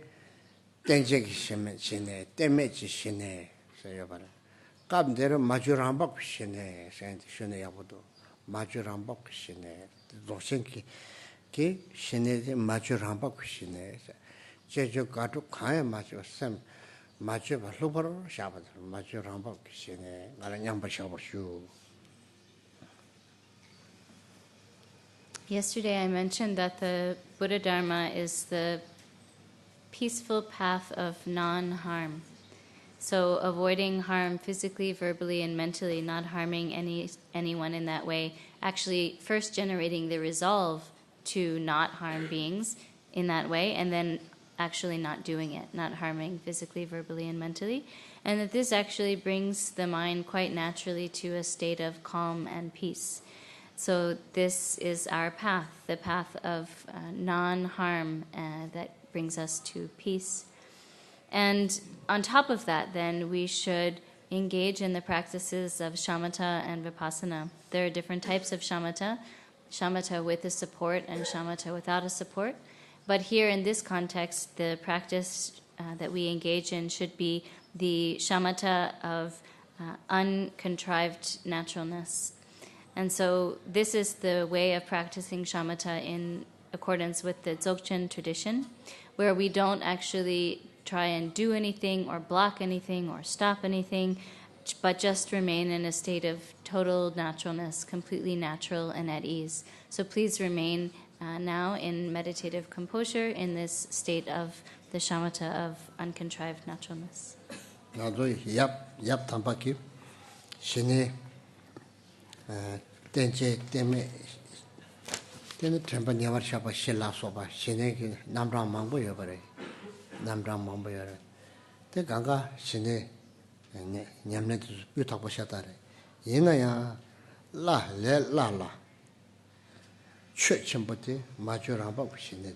tenje ki shine teme chi shine sayo bara 갑대로 마주랑박 시네 생시네 야보도 마주랑박 시네 로생기 게 시네 마주랑박 시네 제저 가도 가야 마주 샘 마주 발로버로 샤바도 마주랑박 시네 나랑 양바 샤버슈. Yesterday I mentioned that the Buddha Dharma is the peaceful path of non-harm. So avoiding harm physically, verbally, and mentally, not harming anyone in that way, actually first generating the resolve to not harm beings in that way, and then actually not doing it, not harming physically, verbally, and mentally. And that this actually brings the mind quite naturally to a state of calm and peace. So this is our path, the path of non-harm that brings us to peace. And on top of that, then, we should engage in the practices of shamatha and vipassana. There are different types of shamatha with a support and shamatha without a support. But here in this context, the practice that we engage in should be the shamatha of uncontrived naturalness. And so this is the way of practicing shamatha in accordance with the Dzogchen tradition, where we don't actually try and do anything or block anything or stop anything, but just remain in a state of total naturalness, completely natural and at ease. So please remain now in meditative composure in this state of the shamatha of uncontrived naturalness. Yap Tampaki, Shine, Tenche, Teme, Tene Trempa Never Shapa Shella Soba, Shine, Namram Mambo Yabare, Namram Mambo Yare, the Ganga, Shine, Nyamnet Utapa Shatare, Yinaya, La, La, Church and Bote, Major Ramba Shine,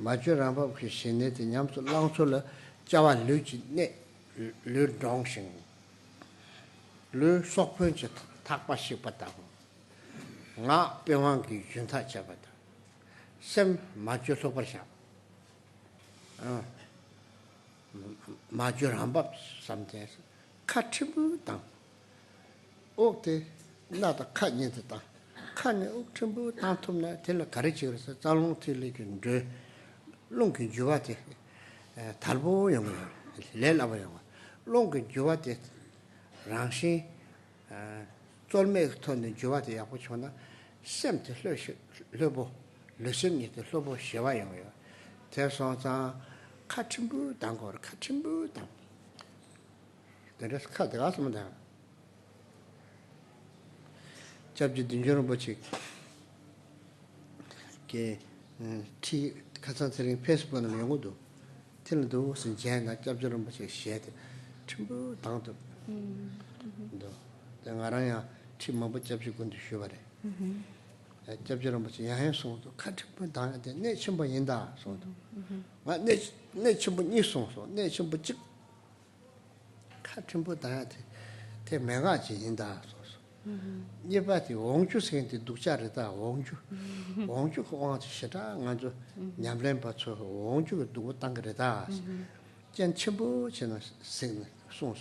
Major Ramba Shine, Yamsu Langsula, Java Luci, Le Dongshing, Le Sokpunch, Takbashi Patago, Na Pewangi, Junta Chabata, Sem Major Sopersha, Major Hambab, sometimes, Kachibu down. Oakte, not a cut yet. Can Oaktimbu down to me, tell a carriage, Talon till you can do Lunkin Juati, Talbo Young, Lela Young. Lunkin Juati, Ranshi, Tolme Tony Juati, Apuchona, Sem to Lobo, listen it, the Lobo Shiva. Tell Sonsa, Kachimbu down or Kachimbu down. They just cut the last one down. Chapter the Rinpoche, Tea concentrating Facebook and Yogudu. Till those in China, Chapter Rinpoche shed. Timbu down to the Araya, Timaba Chapter going to Shivare. Chapter Rinpoche, Yahan to cut down the nature by Yenda. What nature but new song, nature but cut timber diet. Te Megaji in that. Yebati won't you sing to Ducharita, won't you? Won't you go on to Shata, and Yamblem Pacho, won't you do Tangreta? Jen Chimbo, Chen sing song.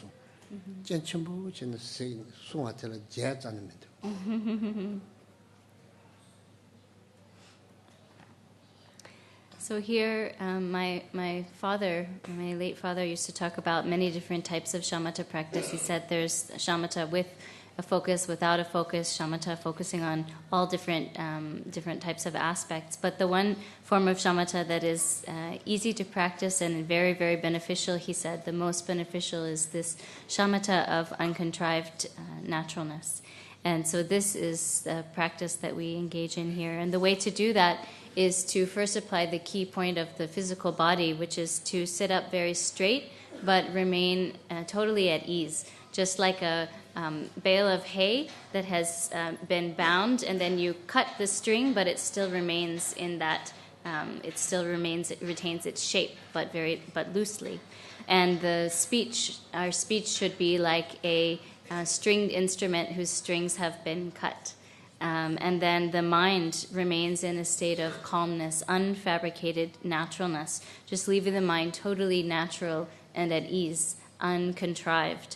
Jen Chimbo, Chen sing song until a jazz animate. So here, my late father used to talk about many different types of shamatha practice. He said there's shamatha with a focus, without a focus, shamatha focusing on all different types of aspects. But the one form of shamatha that is easy to practice and very, very beneficial, he said, the most beneficial is this shamatha of uncontrived naturalness. And so this is the practice that we engage in here. And the way to do that is to first apply the key point of the physical body, which is to sit up very straight but remain totally at ease, just like a bale of hay that has been bound, and then you cut the string, but it still remains in that. It retains its shape, but loosely. And our speech should be like a stringed instrument whose strings have been cut. And then the mind remains in a state of calmness, unfabricated naturalness, just leaving the mind totally natural and at ease, uncontrived.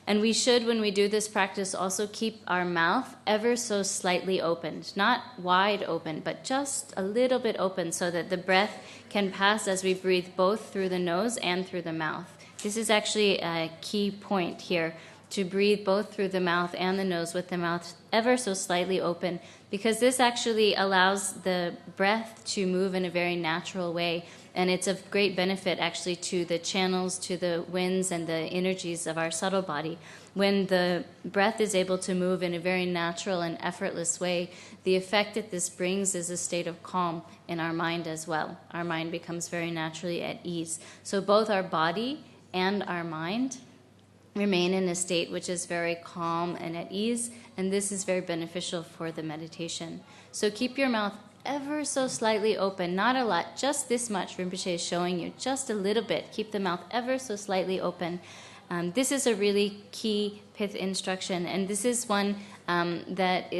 And we should, when we do this practice, also keep our mouth ever so slightly opened, not wide open, but just a little bit open so that the breath can pass as we breathe both through the nose and through the mouth. This is actually a key point here, to breathe both through the mouth and the nose with the mouth ever so slightly open, because this actually allows the breath to move in a very natural way, and it's of great benefit actually to the channels, to the winds and the energies of our subtle body. When the breath is able to move in a very natural and effortless way, the effect that this brings is a state of calm in our mind as well. Our mind becomes very naturally at ease. So both our body and our mind remain in a state which is very calm and at ease, and this is very beneficial for the meditation. So keep your mouth ever so slightly open, not a lot, just this much. Rinpoche is showing you, just a little bit. Keep the mouth ever so slightly open. This is a really key pith instruction, and this is one that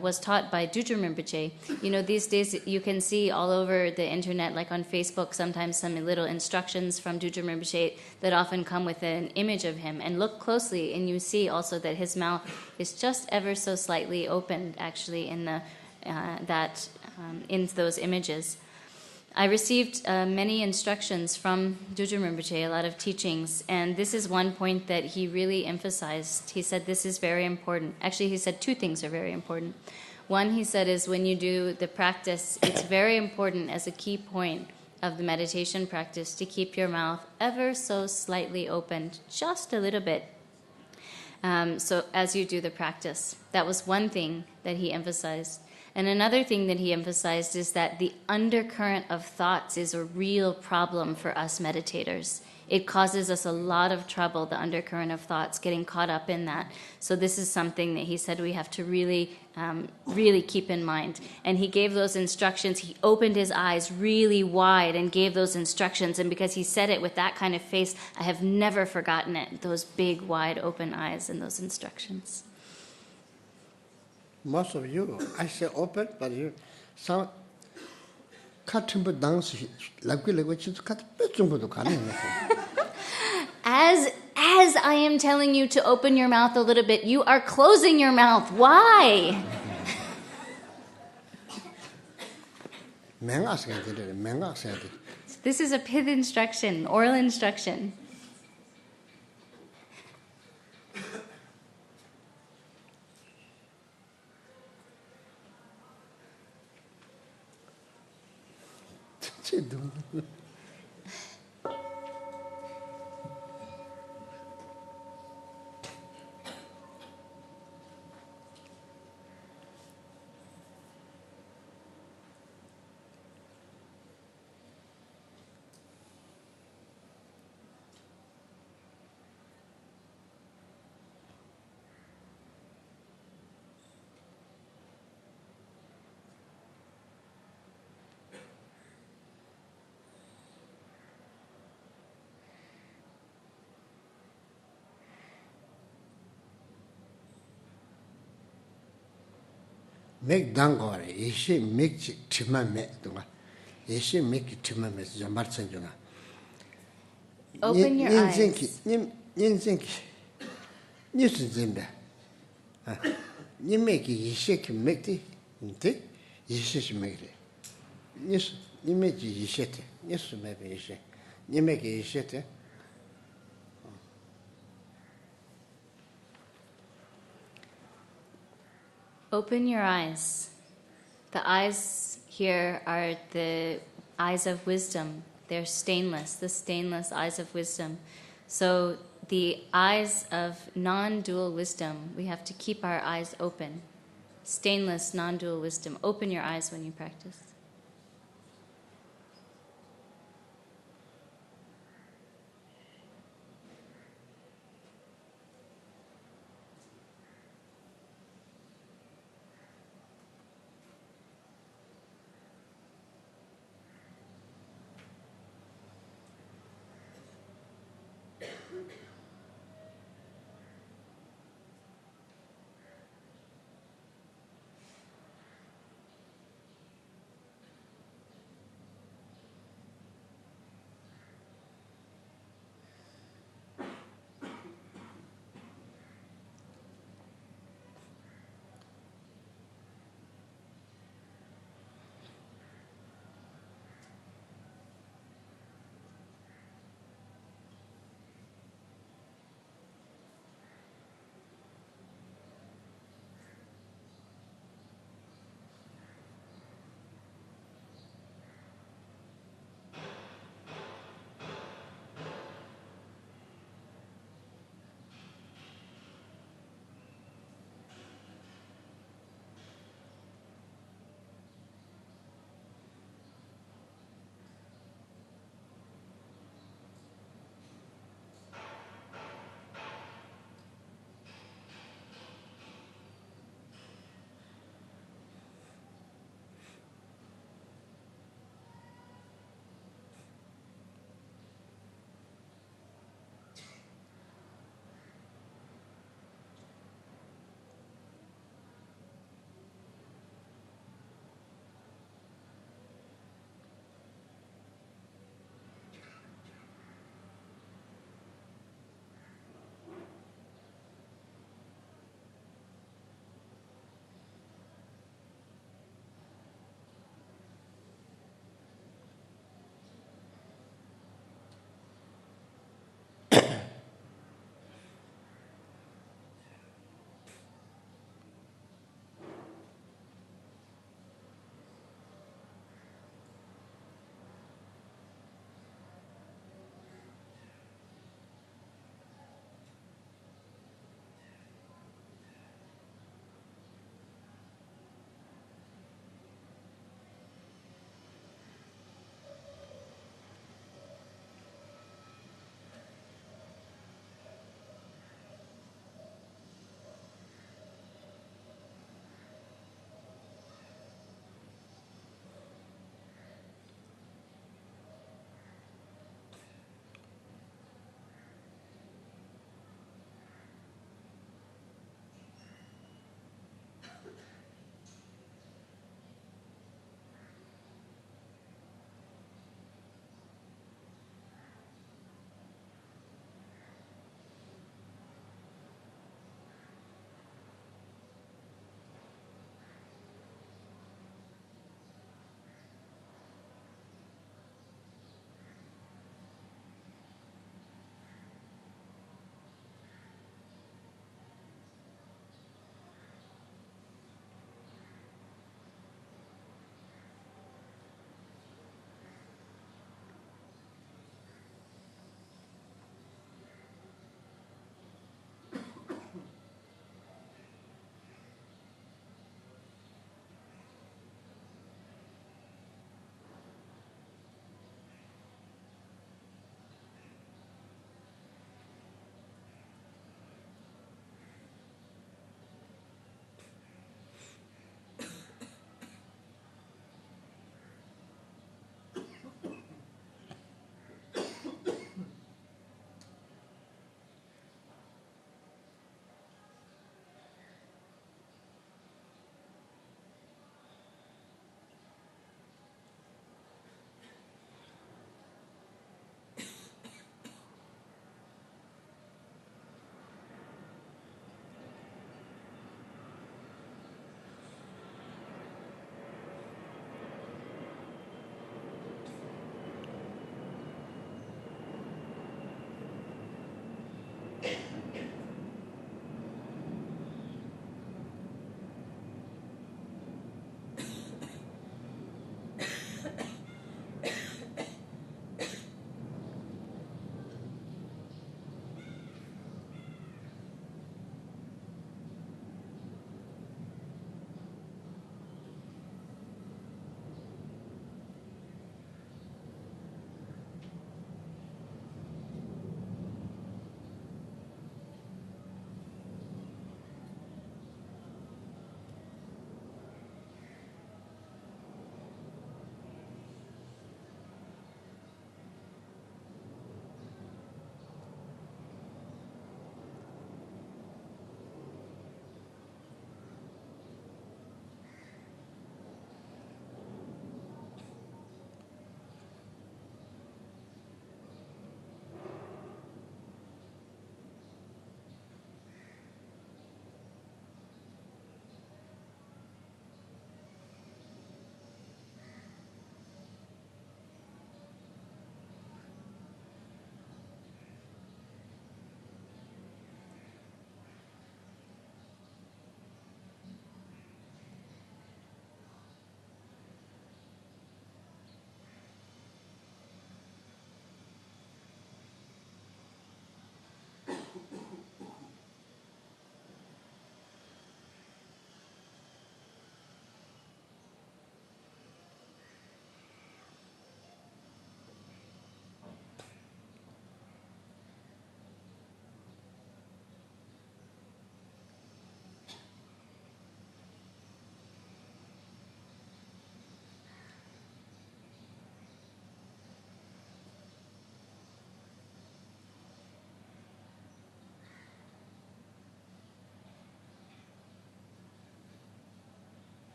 was taught by Dudjom Rinpoche. You know, these days you can see all over the internet, like on Facebook, sometimes some little instructions from Dudjom Rinpoche that often come with an image of him. And look closely, and you see also that his mouth is just ever so slightly opened, actually, in those images. I received many instructions from Dudjom Rinpoche, a lot of teachings, and this is one point that he really emphasized. He said this is very important. Actually, he said two things are very important. One, he said, is when you do the practice, it's very important as a key point of the meditation practice to keep your mouth ever so slightly opened, just a little bit, so as you do the practice. That was one thing that he emphasized. And another thing that he emphasized is that the undercurrent of thoughts is a real problem for us meditators. It causes us a lot of trouble, the undercurrent of thoughts, getting caught up in that. So this is something that he said we have to really, really keep in mind. And he gave those instructions. He opened his eyes really wide and gave those instructions. And because he said it with that kind of face, I have never forgotten it, those big, wide open eyes and those instructions. Most of you, I say open, but you, some, 같은 dance, like As I am telling you to open your mouth a little bit, you are closing your mouth. Why? This is a pith instruction, oral instruction. make dangore, ishi make timame, ishi make timame, Zamarsanjuna. Open your eyes. Ninzinki, Nizimbe. You make ishi make the ishi make it. Yes, you make ishi, yes, maybe ishi. You make ishi. Open your eyes. The eyes here are the eyes of wisdom. They're stainless, the stainless eyes of wisdom. So the eyes of non-dual wisdom, we have to keep our eyes open. Stainless, non-dual wisdom. Open your eyes when you practice.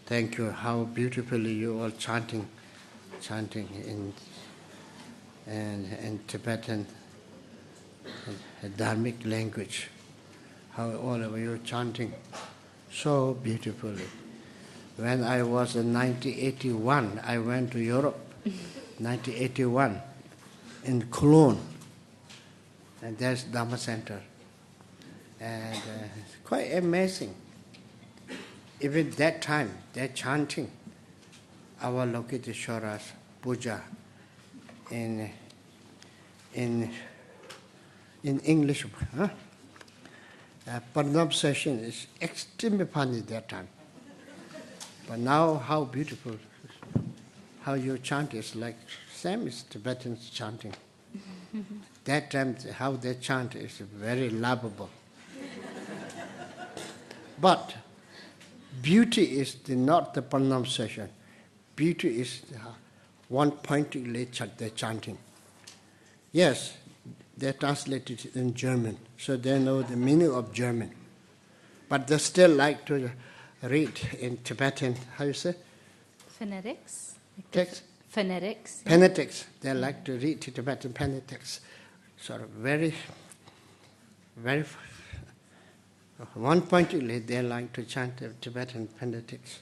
Thank you. How beautifully you all chanting in Tibetan Dharmic language. How all of you chanting so beautifully. When I was in 1981, I went to Europe. 1981 in Cologne, and there's Dhamma Center, and it's quite amazing. Even that time, they're chanting our Lokiteshwara's puja in English. Pronunciation is extremely funny that time. But now, how beautiful, how you chant is like same as Tibetan chanting. That time, how they chant is very lovable. But beauty is not the pronunciation. Beauty is one pointedly the chanting. Yes, they translated it in German, so they know the meaning of German. But they still like to read in Tibetan, how you say? Phonetics? Text? Phonetics. Phonetics. They like to read Tibetan phonetics. Sort of very one pointedly they like to chant the Tibetan phonetics.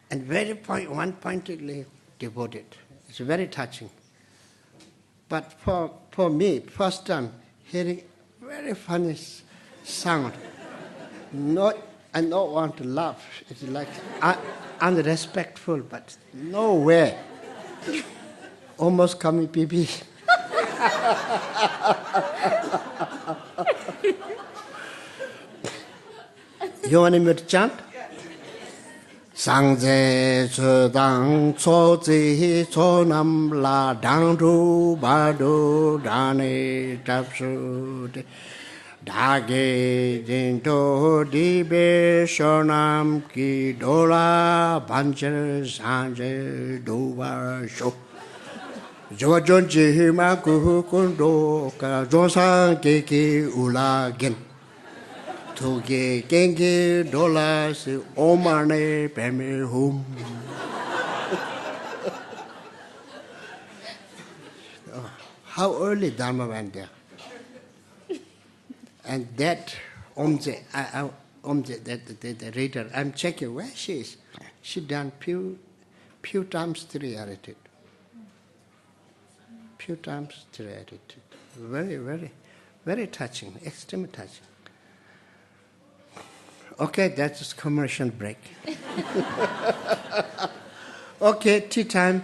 And one pointedly devoted. It's very touching. But for me, first time hearing very funny sound, I don't want to laugh. It's like unrespectful, but nowhere. Almost coming pee-pee. You want me to chant? Sangze chudang chozi chonam la dangdu badu dani tapsu Dage dinto dibe shonam ki dola bancher sanje doba sho. Jojon jihima kuhu kundo ka josan keki ula gen. Toge gengi dola si omane peme hum. How early Dharma went there? And that Omje, the reader, I'm checking where she is. She done few times three attitude. Few times three attitude. Very, very, very touching, extremely touching. Okay, that's commercial break. Okay, tea time.